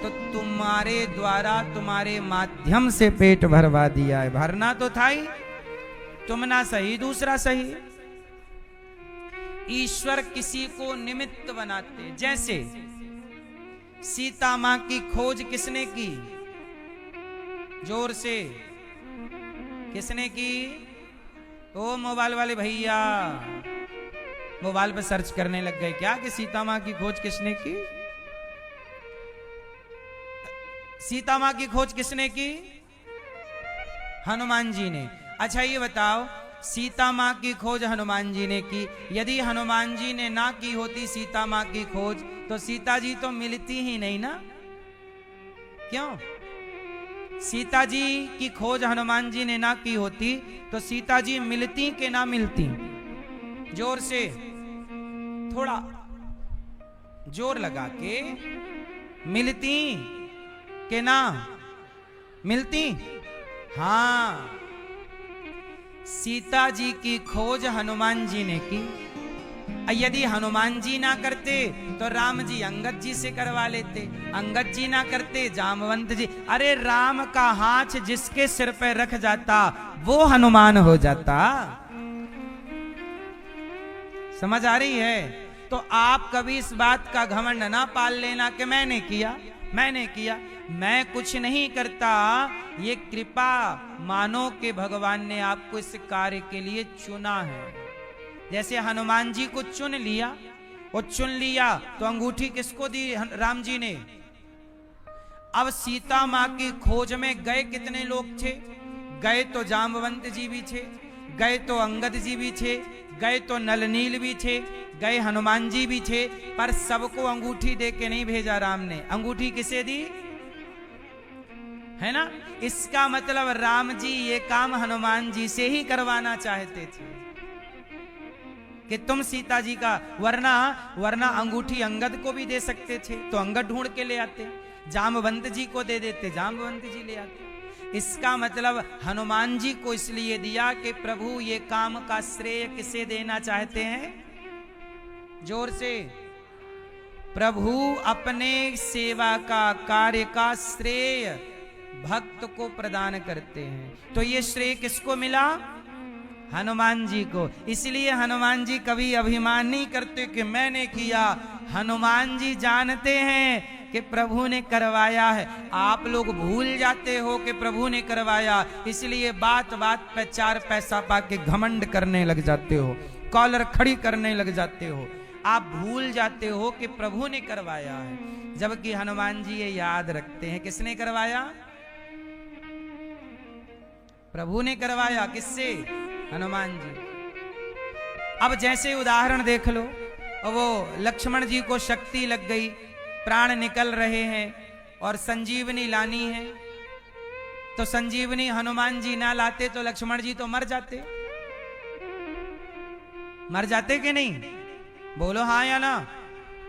तो तुम्हारे द्वारा, तुम्हारे माध्यम से पेट भरवा दिया है। भरना तो था ही, तुम ना सही दूसरा सही। ईश्वर किसी को निमित्त बनाते। जैसे सीता मां की खोज किसने की? जोर से किसने की? ओ मोबाइल वाले भैया, मोबाइल पे सर्च करने लग गए क्या कि सीता मां की खोज किसने की? सीता मां की खोज किसने की? हनुमान जी ने। अच्छा ये बताओ, सीता मां की खोज हनुमान जी ने की, यदि हनुमान जी ने ना की होती सीता मां की खोज तो सीता जी तो मिलती ही नहीं ना। क्यों? सीता जी की खोज हनुमान जी ने ना की होती तो सीता जी मिलती कि ना मिलती? जोर से, थोड़ा जोर लगा के, मिलती कि ना मिलती? हाँ, सीता जी की खोज हनुमान जी ने की। यदि हनुमान जी ना करते तो राम जी अंगद जी से करवा लेते, अंगद जी ना करते जामवंत जी। अरे राम का हाथ जिसके सिर पे रख जाता वो हनुमान हो जाता। समझ आ रही है? तो आप कभी इस बात का घमंड ना पाल लेना कि मैंने किया, मैंने किया। मैं कुछ नहीं करता, ये कृपा मानो कि भगवान ने आपको इस कार्य के लिए चुना है। जैसे हनुमान जी को चुन लिया, और चुन लिया तो अंगूठी किसको दी? राम जी ने। अब सीता मां की खोज में गए कितने लोग थे? गए तो जामवंत जी भी थे, गए तो अंगद जी भी थे, गए तो नलनील भी थे, गए हनुमान जी भी थे, पर सबको अंगूठी दे के नहीं भेजा राम ने। अंगूठी किसे दी? है ना? इसका मतलब राम जी ये काम हनुमान जी से ही करवाना चाहते थे कि तुम सीता जी का, वरना अंगूठी अंगद को भी दे सकते थे तो अंगद ढूंढ के ले आते, जामवंत जी को दे देते, जामवंत जी ले आते। इसका मतलब हनुमान जी को इसलिए दिया कि प्रभु ये काम का श्रेय किसे देना चाहते हैं? जोर से, प्रभु अपने सेवा का, कार्य का श्रेय भक्त को प्रदान करते हैं। तो ये श्रेय किसको मिला? हनुमान जी को। इसलिए हनुमान जी कभी अभिमान नहीं करते कि मैंने किया। हनुमान जी जानते हैं कि प्रभु ने करवाया है। आप लोग भूल जाते हो कि प्रभु ने करवाया, इसलिए बात बात पे 4 पैसा पाके घमंड करने लग जाते हो, कॉलर खड़ी करने लग जाते हो। आप भूल जाते हो कि प्रभु ने करवाया है, जबकि हनुमान जी ये याद रखते हैं किसने करवाया? प्रभु ने करवाया। किससे? हनुमान जी। अब जैसे उदाहरण देख लो, वो लक्ष्मण जी को शक्ति लग गई, प्राण निकल रहे हैं और संजीवनी लानी है, तो संजीवनी हनुमान जी ना लाते तो लक्ष्मण जी तो मर जाते। मर जाते कि नहीं? बोलो हाँ या ना।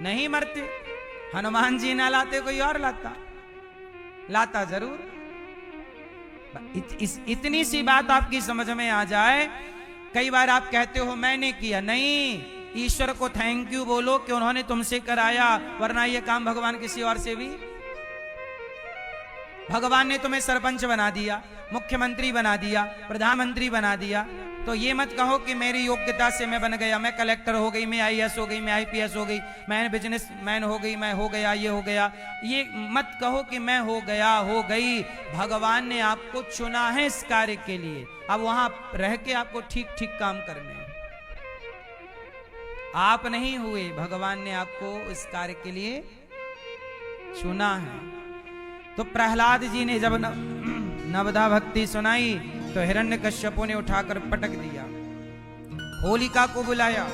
नहीं मरते। हनुमान जी ना लाते कोई और लाता, लाता जरूर। इतनी सी बात आपकी समझ में आ जाए। कई बार आप कहते हो मैंने किया, नहीं, ईश्वर को थैंक यू बोलो कि उन्होंने तुमसे कराया, वरना ये काम भगवान किसी और से भी। भगवान ने तुम्हें सरपंच बना दिया, मुख्यमंत्री बना दिया, प्रधानमंत्री बना दिया, तो ये मत कहो कि मेरी योग्यता से मैं बन गया, मैं कलेक्टर हो गई, मैं आईएएस हो गई, मैं आईपीएस हो गई, मैं बिजनेसमैन हो गई, मैं हो गया, ये हो गया। ये मत कहो कि मैं हो गया, हो गई। भगवान ने आपको चुना है इस कार्य के लिए। अब वहां रह के आपको ठीक ठीक काम करने हैं। आप नहीं हुए, भगवान ने आपको इस कार्य के लिए चुना है। तो प्रहलाद जी ने जब नवदा भक्ति सुनाई तो हिरण्यकश्यपु ने उठाकर पटक दिया। होलिका को बुलाया,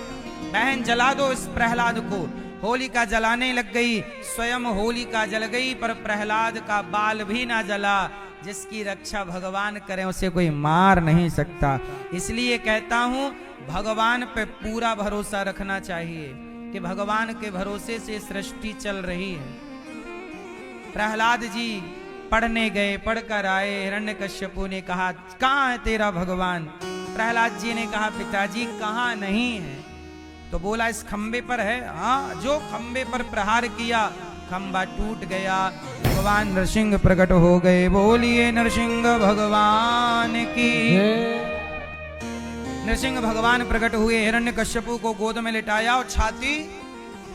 बहन जला दो इस प्रहलाद को। होलिका जलाने लग गई, स्वयं होलिका जल गई, पर प्रहलाद का बाल भी ना जला। जिसकी रक्षा भगवान करें उसे कोई मार नहीं सकता। इसलिए कहता हूं भगवान पे पूरा भरोसा रखना चाहिए कि भगवान के भरोसे से सृष्टि चल रही है। प्रहलाद जी पढ़ने गए, पढ़कर आए। हिरण्यकश्यपु ने कहा कहाँ है तेरा भगवान? प्रहलाद जी ने कहा पिताजी कहाँ नहीं है। तो बोला इस खंबे पर है। हाँ, जो खंबे पर प्रहार किया खंबा टूट गया, भगवान नरसिंह प्रकट हो गए। बोलिए नरसिंह भगवान की। नरसिंह भगवान प्रकट हुए, हिरण्यकश्यपु को गोद में लिटाया और छाती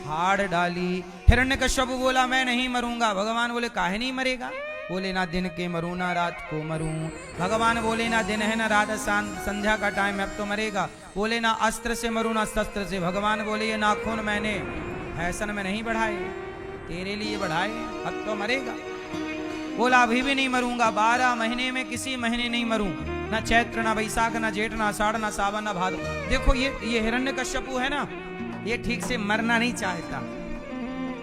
फाड़ डाली। हिरण्यकश्यपु बोला मैं नहीं मरूंगा। भगवान बोले काहे नहीं मरेगा? बोले ना दिन के मरूं ना रात को मरूं। भगवान बोले ना दिन है ना रात, संध्या का टाइम अब तो मरेगा। बोले ना अस्त्र से मरूं ना शस्त्र से। भगवान बोले ये नाखून मैंने फैशन में नहीं बढ़ाए, तेरे लिए बढ़ाए, अब तो मरेगा। बोला अभी भी नहीं मरूंगा, 12 महीने में किसी महीने नहीं मरूं, ना चैत्र ना वैशाख ना जेठ ना आषाढ़ ना सावन ना भादो। देखो ये हिरण्यकश्यपु है ना, ये ठीक से मरना नहीं चाहता।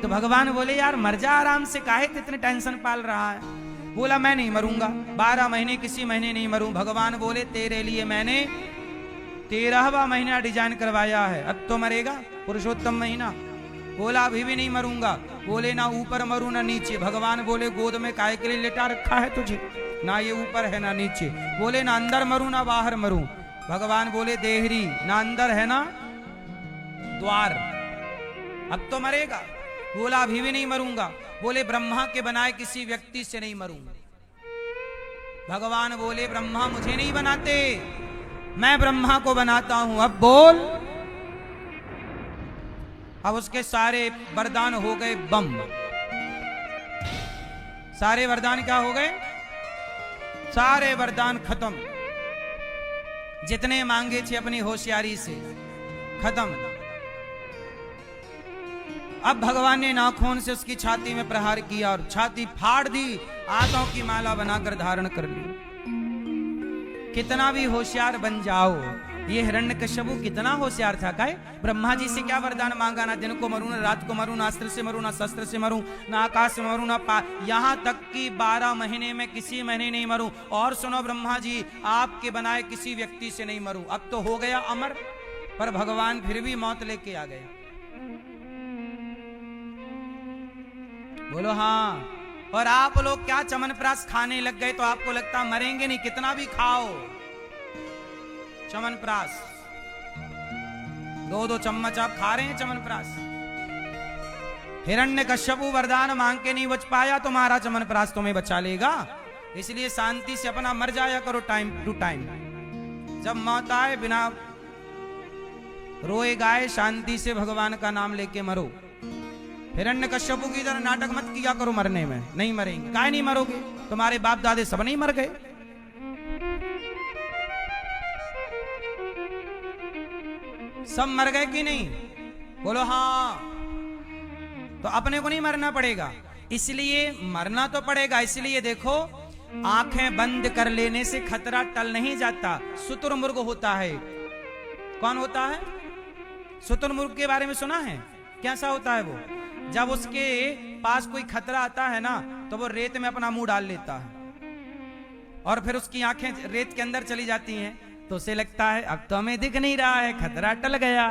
तो भगवान बोले यार मर जा आराम से, काहे इतने टेंशन पाल रहा है। बोला मैं नहीं मरूंगा, 12 महीने किसी महीने नहीं मरूं। भगवान बोले तेरे लिए मैंने 13वां महीना डिजाइन करवाया है, अब तो मरेगा, पुरुषोत्तम महीना। बोला अभी भी नहीं मरूंगा। बोले ना ऊपर मरूं ना नीचे। भगवान बोले गोद में काहे के लिए लेटा रखा है तुझे, ना ये ऊपर है ना नीचे। बोले ना अंदर मरूं ना बाहर मरूं। भगवान बोले देहरी, ना अंदर है ना द्वार, अब तो मरेगा। बोला अभी भी नहीं मरूंगा। बोले ब्रह्मा के बनाए किसी व्यक्ति से नहीं मरूंगा। भगवान बोले ब्रह्मा मुझे नहीं बनाते, मैं ब्रह्मा को बनाता हूं, अब बोल। अब उसके सारे वरदान हो गए बम। सारे वरदान क्या हो गए? सारे वरदान खत्म। जितने मांगे थे अपनी होशियारी से खत्म। अब भगवान ने नाखून से उसकी छाती में प्रहार किया और छाती फाड़ दी, आंतों की माला बनाकर धारण कर ली। कितना भी होशियार बन जाओ, ये हिरण्यकश्यपु कितना होशियार था। काहे ब्रह्मा जी से क्या वरदान मांगा? ना दिन को मरूं, ना रात को मरूं, ना अस्त्र से मरूं, ना शस्त्र से मरूं, ना आकाश से मरूं, ना यहां तक कि 12 महीने में किसी महीने नहीं मरूं। और सुनो ब्रह्मा जी, आपके बनाए किसी व्यक्ति से नहीं मरूं। अब तो हो गया अमर, पर भगवान फिर भी मौत लेके आ गए। बोलो हाँ। और आप लोग क्या चमनप्राश खाने लग गए, तो आपको लगता मरेंगे नहीं, कितना भी खाओ चमनप्राश, 2-2 चम्मच आप खा रहे हैं चमनप्राश। हिरण्यकश्यपु वरदान मांग के नहीं बच पाया, तुम्हारा चमनप्राश तुम्हें बचा लेगा। इसलिए शांति से अपना मर जाया करो टाइम टू टाइम। जब मौत आए बिना रोए गाए शांति से भगवान का नाम लेके मरो। हिरण्यकश्यपु की तरह नाटक मत किया करो मरने में, नहीं मरेंगे। काहे नहीं मरोगे? तुम्हारे बाप दादे सब नहीं मर गए। सब मर गए कि नहीं? बोलो हाँ। तो अपने को नहीं मरना पड़ेगा, इसलिए मरना तो पड़ेगा। इसलिए देखो, आंखें बंद कर लेने से खतरा टल नहीं जाता। शुतुरमुर्ग होता है। कौन होता है? शुतुरमुर्ग के बारे में सुना है? कैसा होता है वो? जब उसके पास कोई खतरा आता है ना, तो वो रेत में अपना मुंह डाल लेता है और फिर उसकी आंखें रेत के अंदर चली जाती हैं, तो उसे लगता है अब तो हमें दिख नहीं रहा है, खतरा टल गया।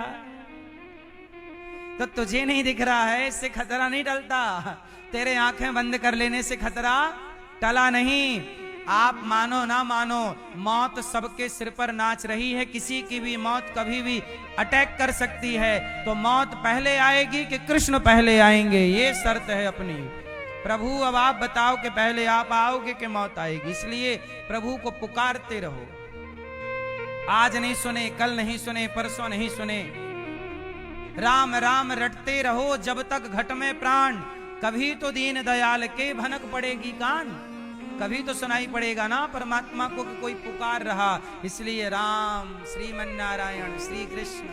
तो तुझे नहीं दिख रहा है, इससे खतरा नहीं टलता। तेरे आंखें बंद कर लेने से खतरा टला नहीं। आप मानो ना मानो, मौत सबके सिर पर नाच रही है। किसी की भी मौत कभी भी अटैक कर सकती है। तो मौत पहले आएगी कि कृष्ण पहले आएंगे, ये शर्त है अपनी। प्रभु अब आप बताओ कि पहले आप आओगे कि मौत आएगी। इसलिए प्रभु को पुकारते रहो। आज नहीं सुने, कल नहीं सुने, परसों नहीं सुने, राम राम रटते रहो जब तक घट में प्राण। कभी तो दीन दयाल के भनक पड़ेगी कान, कभी तो सुनाई पड़ेगा ना परमात्मा को कि कोई पुकार रहा। इसलिए राम, श्रीमन नारायण, श्री कृष्ण,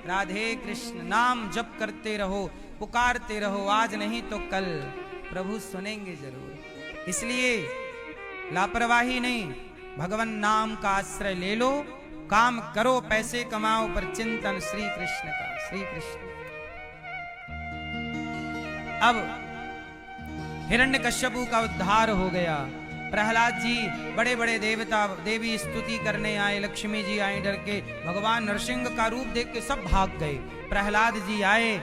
राधे कृष्ण नाम जप करते रहो, पुकारते रहो। आज नहीं तो कल प्रभु सुनेंगे जरूर। इसलिए लापरवाही नहीं, भगवान नाम का आश्रय ले लो। काम करो, पैसे कमाओ, पर चिंतन श्री कृष्ण का, श्री कृष्ण। अब हिरण्यकश्यपु का उद्धार हो गया। प्रहलाद जी बड़े बड़े देवता देवी स्तुति करने आए, लक्ष्मी जी आए डर के, भगवान नरसिंह का रूप देख के सब भाग गए। प्रहलाद जी आए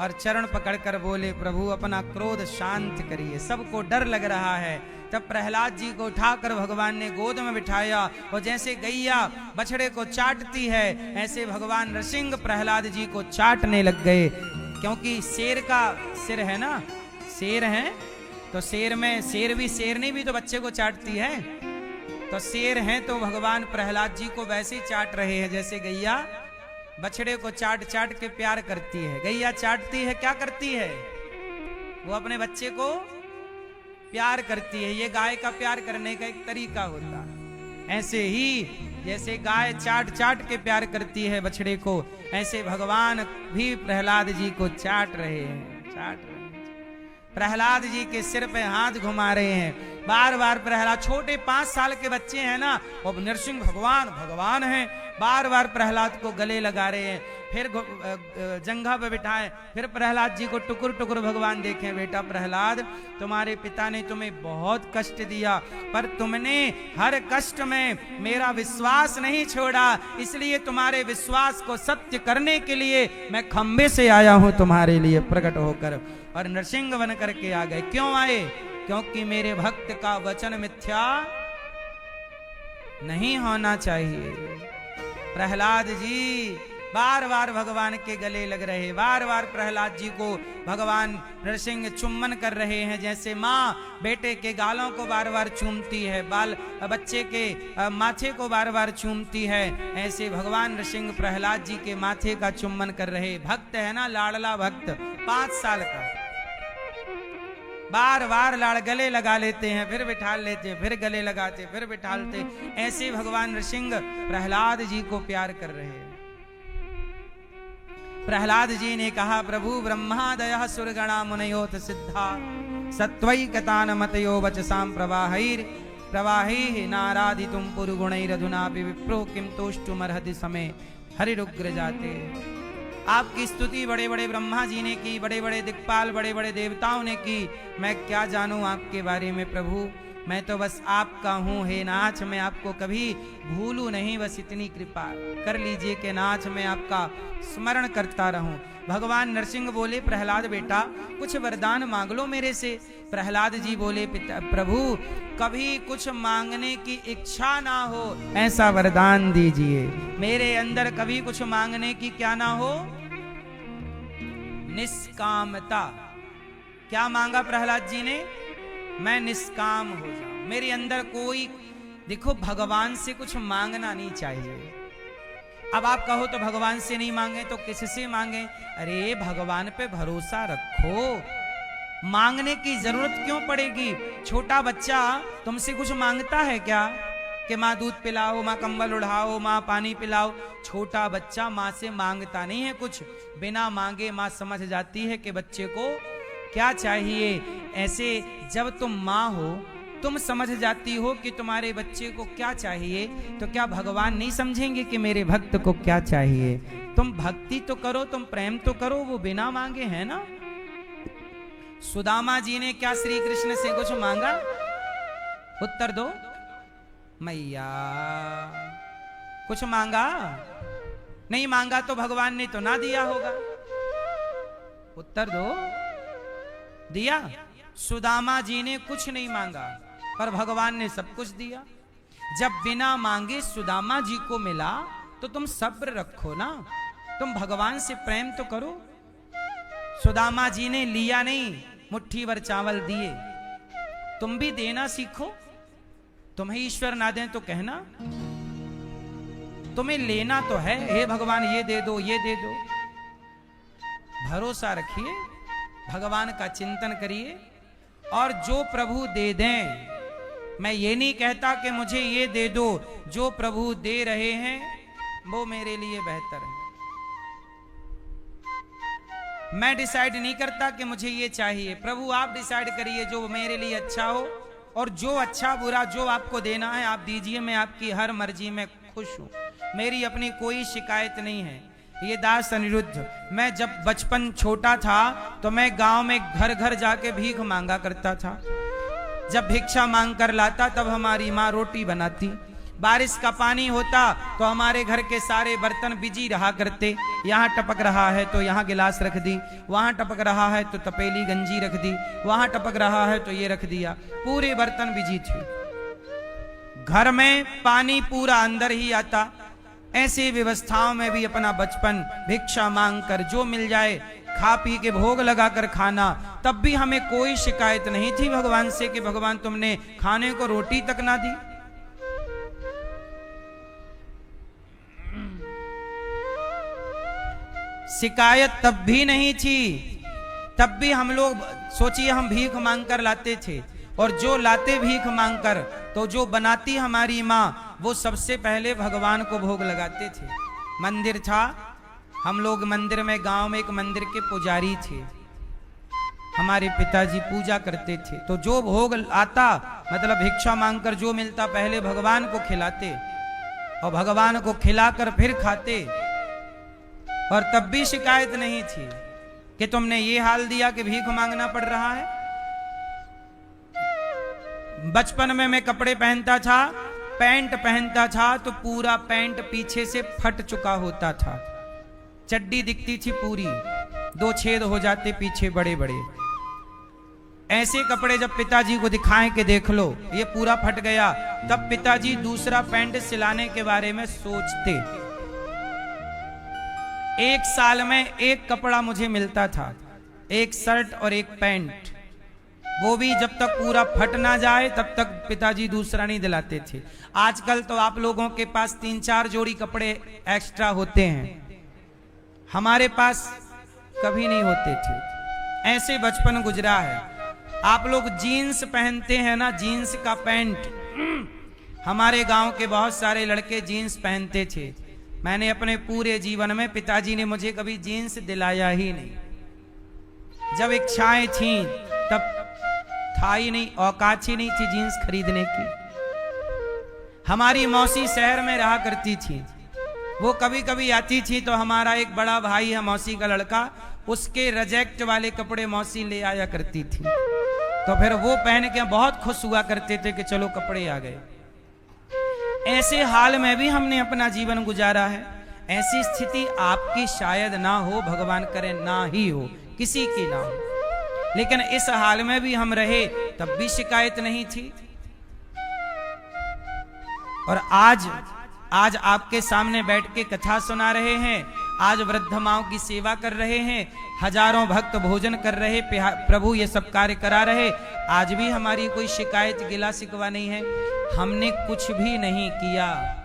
और चरण पकड़कर बोले प्रभु अपना क्रोध शांत करिए, सबको डर लग रहा है। तब प्रहलाद जी को उठाकर भगवान ने गोद में बिठाया और जैसे गैया बछड़े को चाटती है, ऐसे भगवान नरसिंह प्रहलाद जी को चाटने लग गए। क्योंकि शेर का सिर है ना, शेर है तो शेर में शेर भी, शेरनी भी तो बच्चे को चाटती है। तो शेर हैं तो भगवान प्रहलाद जी को वैसे ही चाट रहे हैं जैसे गैया बछड़े को चाट चाट के प्यार करती है। गैया चाटती है, क्या करती है? वो अपने बच्चे को प्यार करती है। ये गाय का प्यार करने का एक तरीका होता है। ऐसे ही जैसे गाय चाट चाट के प्यार करती है बछड़े को, ऐसे भगवान भी प्रहलाद जी को चाट रहे हैं, चाट रहे हैं। प्रहलाद जी के सिर पे हाथ घुमा रहे हैं। बार बार प्रहलाद, छोटे 5 साल के बच्चे हैं ना, और नरसिंह भगवान भगवान हैं, बार बार प्रहलाद को गले लगा रहे हैं। फिर जंघा पे बिठाए, फिर प्रहलाद जी को टुकुर टुकुर भगवान देखें, बेटा प्रहलाद, तुम्हारे पिता ने तुम्हें बहुत कष्ट दिया, पर तुमने हर कष्ट में मेरा विश्वास नहीं छोड़ा, इसलिए तुम्हारे विश्वास को सत्य करने के लिए मैं खंबे से आया हूं तुम्हारे लिए प्रकट होकर, और नरसिंह बन करके आ गए। क्यों आए? क्योंकि मेरे भक्त का वचन मिथ्या नहीं होना चाहिए। प्रहलाद जी बार बार भगवान के गले लग रहे, बार बार प्रहलाद जी को भगवान नरसिंह चुम्बन कर रहे हैं, जैसे माँ बेटे के गालों को बार बार चूमती है, बाल बच्चे के माथे को बार बार चूमती है, ऐसे भगवान नरसिंह प्रहलाद जी के माथे का चुम्बन कर रहे। भक्त है ना, लाडला भक्त, 5 साल का, बार बार लाड़ गले लगा लेते हैं, फिर बिठा लेते, फिर गले लगाते, फिर बिठालते, ऐसे भगवान नरसिंह प्रहलाद जी को प्यार कर रहे हैं। प्रहलाद जी ने कहा, प्रभु ब्रह्मादयः सुरगणा मुनयोथ सिद्धा सत्वैकतान मतयो वचसाम प्रवाहैः नाराधितुं पुरुगुणैरधुनापि विप्रो किं तोष्टुमर्हति समे हरिरुग्र जाते। आपकी स्तुति बड़े बड़े ब्रह्मा जी ने की, बड़े बड़े दिक्पाल, बड़े बड़े देवताओं ने की, मैं क्या जानूं आपके बारे में प्रभु, मैं तो बस आपका हूं। हे नाथ, मैं आपको कभी भूलूं नहीं, बस इतनी कृपा कर लीजिए कि नाथ मैं आपका स्मरण करता रहूं। भगवान नरसिंह बोले, प्रहलाद बेटा कुछ वरदान मांग लो मेरे से। प्रहलाद जी बोले, प्रभु कभी कुछ मांगने की इच्छा ना हो ऐसा वरदान दीजिए। मेरे अंदर कभी कुछ मांगने की क्या ना हो, निष्कामता। क्या मांगा प्रहलाद जी ने? मैं निष्काम हो जाऊं, मेरे अंदर कोई, देखो भगवान से कुछ मांगना नहीं चाहिए। अब आप कहो तो भगवान से नहीं मांगे तो किससे मांगे? अरे भगवान पे भरोसा रखो, मांगने की जरूरत क्यों पड़ेगी? छोटा बच्चा तुमसे कुछ मांगता है क्या कि माँ दूध पिलाओ, माँ कंबल उड़ाओ, माँ पानी पिलाओ? छोटा बच्चा माँ से मांगता नहीं है कुछ, बिना मांगे माँ समझ जाती है कि बच्चे को क्या चाहिए। ऐसे जब तुम माँ हो, तुम समझ जाती हो कि तुम्हारे बच्चे को क्या चाहिए, तो क्या भगवान नहीं समझेंगे कि मेरे भक्त को क्या चाहिए? तुम भक्ति तो करो, तुम प्रेम तो करो, वो बिना मांगे है ना। सुदामा जी ने क्या श्री कृष्ण से कुछ मांगा? उत्तर दो मैया। कुछ मांगा? नहीं मांगा तो भगवान ने तो ना दिया होगा। उत्तर दो। दिया? सुदामा जी ने कुछ नहीं मांगा, पर भगवान ने सब कुछ दिया। जब बिना मांगे सुदामा जी को मिला तो तुम सब्र रखो ना, तुम भगवान से प्रेम तो करो। सुदामा जी ने लिया नहीं, मुट्ठी भर चावल दिए। तुम भी देना सीखो। तुम्हें ईश्वर ना दें तो कहना, तुम्हें लेना तो है। हे भगवान ये दे दो, ये दे दो। भरोसा रखिए, भगवान का चिंतन करिए, और जो प्रभु दे दें, मैं ये नहीं कहता कि मुझे ये दे दो, जो प्रभु दे रहे हैं वो मेरे लिए बेहतर है। मैं डिसाइड नहीं करता कि मुझे ये चाहिए, प्रभु आप डिसाइड करिए जो मेरे लिए अच्छा हो, और जो अच्छा बुरा जो आपको देना है आप दीजिए। मैं आपकी हर मर्जी में खुश हूं, मेरी अपनी कोई शिकायत नहीं है। ये दास अनिरुद्ध, मैं जब बचपन छोटा था तो मैं गांव में घर घर जाके भीख मांगा करता था। जब भिक्षा मांग कर लाता तब हमारी माँ रोटी बनाती। बारिश का पानी होता तो हमारे घर के सारे बर्तन बिजी रहा करते। यहाँ टपक रहा है तो यहाँ गिलास रख दी, वहाँ टपक रहा है तो तपेली गंजी रख दी, वहाँ टपक रहा है तो ये रख दिया। पूरे बर्तन बिजी थे। घर में पानी पूरा अंदर ही आता। ऐसी व्यवस्थाओं में भी अपना बचपन भिक्षा मांग कर जो मिल जाए खा पी के भोग लगा कर खाना। तब भी हमें कोई शिकायत नहीं थी भगवान से कि भगवान तुमने खाने को रोटी तक ना दी। शिकायत तब भी नहीं थी। तब भी हम लोग सोचिए, हम भीख मांग कर लाते थे, और जो लाते भीख मांग कर तो जो बनाती हमारी माँ वो सबसे पहले भगवान को भोग लगाते थे। मंदिर था, हम लोग मंदिर में, गांव में एक मंदिर के पुजारी थे। हमारे पिताजी पूजा करते थे। तो जो भोग आता, मतलब भिक्षा मांगकर जो मिलता, पहले भगवान को खिलाते और भगवान को खिलाकर फिर खाते। और तब भी शिकायत नहीं थी कि तुमने ये हाल दिया कि भीख मांगना पड़ रहा है। बचपन में मैं कपड़े पहनता था, पैंट पहनता था तो पूरा पैंट पीछे से फट चुका होता था, चड्डी दिखती थी पूरी, 2 छेद हो जाते पीछे बड़े बड़े। ऐसे कपड़े जब पिताजी को दिखाएं कि देख लो ये पूरा फट गया, तब पिताजी दूसरा पैंट सिलाने के बारे में सोचते। 1 साल में 1 कपड़ा मुझे मिलता था, 1 शर्ट और 1 पैंट, वो भी जब तक पूरा फट ना जाए तब तक पिताजी दूसरा नहीं दिलाते थे। आजकल तो आप लोगों के पास 3-4 जोड़ी कपड़े एक्स्ट्रा होते हैं, हमारे पास कभी नहीं होते थे। ऐसे बचपन गुजरा है। आप लोग जीन्स पहनते हैं ना, जीन्स का पैंट, हमारे गांव के बहुत सारे लड़के जीन्स पहनते थे। मैंने अपने पूरे जीवन में, पिताजी ने मुझे कभी जीन्स दिलाया ही नहीं। जब इच्छाएं थी तब था ही नहीं, औकात ही नहीं थी जीन्स खरीदने की। हमारी मौसी शहर में रहा करती थी, वो कभी कभी आती थी तो हमारा एक बड़ा भाई है मौसी का लड़का, उसके रिजेक्ट वाले कपड़े मौसी ले आया करती थी, तो फिर वो पहन के बहुत खुश हुआ करते थे कि चलो कपड़े आ गए। ऐसे हाल में भी हमने अपना जीवन गुजारा है। ऐसी स्थिति आपकी शायद ना हो, भगवान करे ना ही हो, किसी की ना हो, लेकिन इस हाल में भी हम रहे, तब भी शिकायत नहीं थी। और आज आपके सामने बैठ के कथा सुना रहे हैं, आज वृद्ध माओं की सेवा कर रहे हैं, हजारों भक्त भोजन कर रहे, प्रभु ये सब कार्य करा रहे। आज भी हमारी कोई शिकायत गिला शिकवा नहीं है। हमने कुछ भी नहीं किया,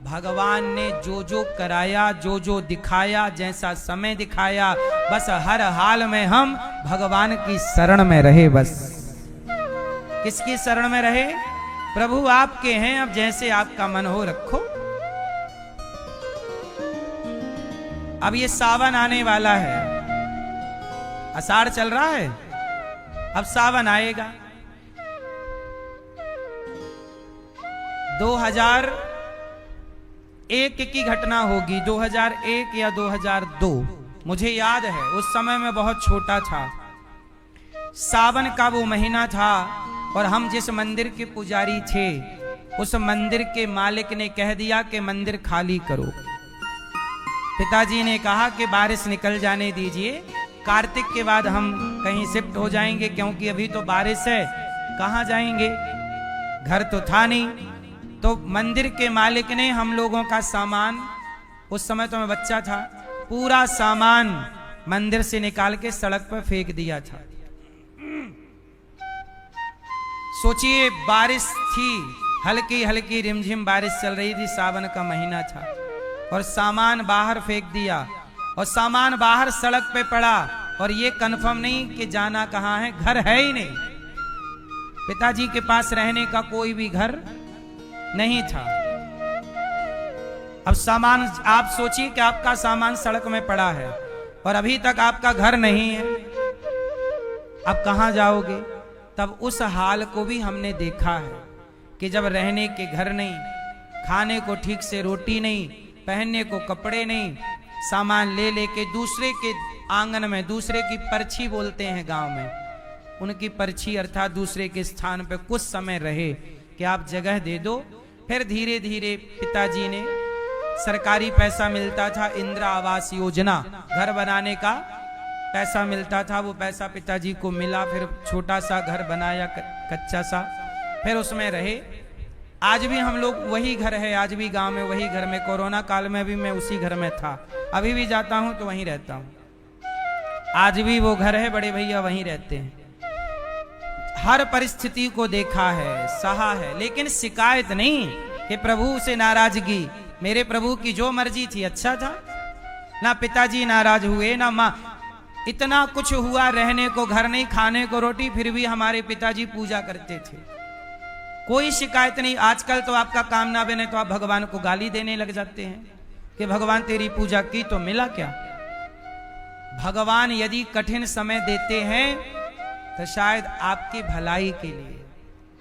भगवान ने जो जो कराया, जो जो दिखाया, जैसा समय दिखाया, बस हर हाल में हम भगवान की शरण में रहे। बस किसकी शरण में रहे? प्रभु आपके हैं, अब जैसे आपका मन हो रखो। अब ये सावन आने वाला है, आषाढ़ चल रहा है, अब सावन आएगा। 2001 की घटना होगी, 2001 या 2002, मुझे याद है। उस समय मैं बहुत छोटा था, सावन का वो महीना था, और हम जिस मंदिर के पुजारी थे, उस मंदिर के मालिक ने कह दिया कि मंदिर खाली करो। पिताजी ने कहा कि बारिश निकल जाने दीजिए, कार्तिक के बाद हम कहीं शिफ्ट हो जाएंगे, क्योंकि अभी तो बारिश है, कहाँ जाएंगे, घर तो था नहीं। तो मंदिर के मालिक ने हम लोगों का सामान, उस समय तो मैं बच्चा था, पूरा सामान मंदिर से निकाल के सड़क पर फेंक दिया था। सोचिए, बारिश थी, हल्की हल्की रिमझिम बारिश चल रही थी, सावन का महीना था, और सामान बाहर फेंक दिया, और सामान बाहर सड़क पे पड़ा, और ये कंफर्म नहीं कि जाना कहां है, घर है ही नहीं। पिताजी के पास रहने का कोई भी घर नहीं था। अब सामान, आप सोचिए कि आपका सामान सड़क में पड़ा है और अभी तक आपका घर नहीं है, अब कहां जाओगे? तब उस हाल को भी हमने देखा है कि जब रहने के घर नहीं, खाने को ठीक से रोटी नहीं, पहनने को कपड़े नहीं, सामान ले लेके दूसरे के आंगन में, दूसरे की परछी बोलते हैं गांव में, उनकी परछी अर्थात दूसरे के स्थान पे कुछ समय रहे कि आप जगह दे दो। फिर धीरे धीरे पिताजी ने, सरकारी पैसा मिलता था, इंदिरा आवास योजना, घर बनाने का पैसा मिलता था, वो पैसा पिताजी को मिला, फिर छोटा सा घर बनाया, कच्चा सा, फिर उसमें रहे। आज भी हम लोग, वही घर है, आज भी गांव में वही घर में, कोरोना काल में भी मैं उसी घर में था, अभी भी जाता हूं तो वहीं रहता हूं, आज भी वो घर है, बड़े भैया वहीं रहते हैं। हर परिस्थिति को देखा है, सहा है, लेकिन शिकायत नहीं कि प्रभु से नाराजगी। मेरे प्रभु की जो मर्जी थी, अच्छा था, ना पिताजी नाराज हुए ना माँ। इतना कुछ हुआ, रहने को घर नहीं, खाने को रोटी, फिर भी हमारे पिताजी पूजा करते थे, कोई शिकायत नहीं। आजकल तो आपका काम ना बने तो आप भगवान को गाली देने लग जाते हैं कि भगवान तेरी पूजा की तो मिला क्या? भगवान यदि कठिन समय देते हैं तो शायद आपकी भलाई के लिए।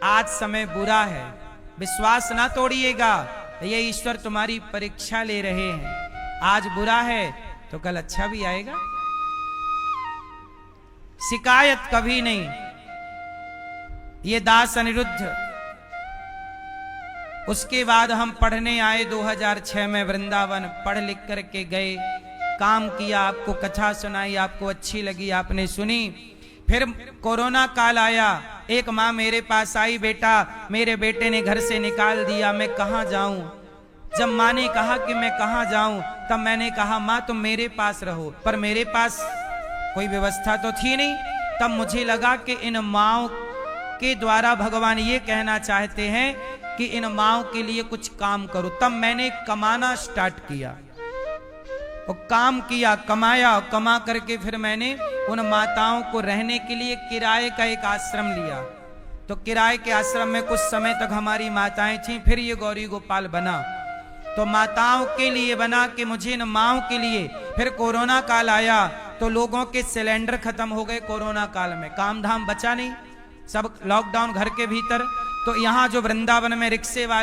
आज समय बुरा है, विश्वास ना तोड़िएगा, ये ईश्वर तुम्हारी परीक्षा ले रहे हैं। आज बुरा है तो कल अच्छा भी आएगा। शिकायत कभी नहीं। ये दास अनिरुद्ध, उसके बाद हम पढ़ने आए 2006 में वृंदावन, पढ़ लिख करके गए, काम किया, आपको कथा सुनाई, आपको अच्छी लगी, आपने सुनी। फिर कोरोना काल आया, एक माँ मेरे पास आई, बेटा मेरे बेटे ने घर से निकाल दिया, मैं कहाँ जाऊं। जब माँ ने कहा कि मैं कहाँ जाऊं, तब मैंने कहा माँ तुम मेरे पास रहो, पर मेरे पास कोई व्यवस्था तो थी नहीं। तब मुझे लगा कि इन माँओं के द्वारा भगवान ये कहना चाहते हैं कि इन माँओं के लिए कुछ काम करो। तब मैंने कमाना स्टार्ट किया और काम किया, कमाया, कमा करके फिर मैंने उन माताओं को रहने के लिए किराए का एक आश्रम लिया। तो किराए के आश्रम में कुछ समय तक हमारी माताएं थीं। फिर ये गौरी गोपाल बना, तो माताओं के लिए बना कि मुझे इन माँओं के लिए। फिर कोरोना काल आया तो लोगों के सिलेंडर खत्म हो गए कोरोना काल में, काम धाम बचा नहीं, सब लॉकडाउन घर के भीतर। तो यहाँ जो वृंदावन में रिक्शे वाले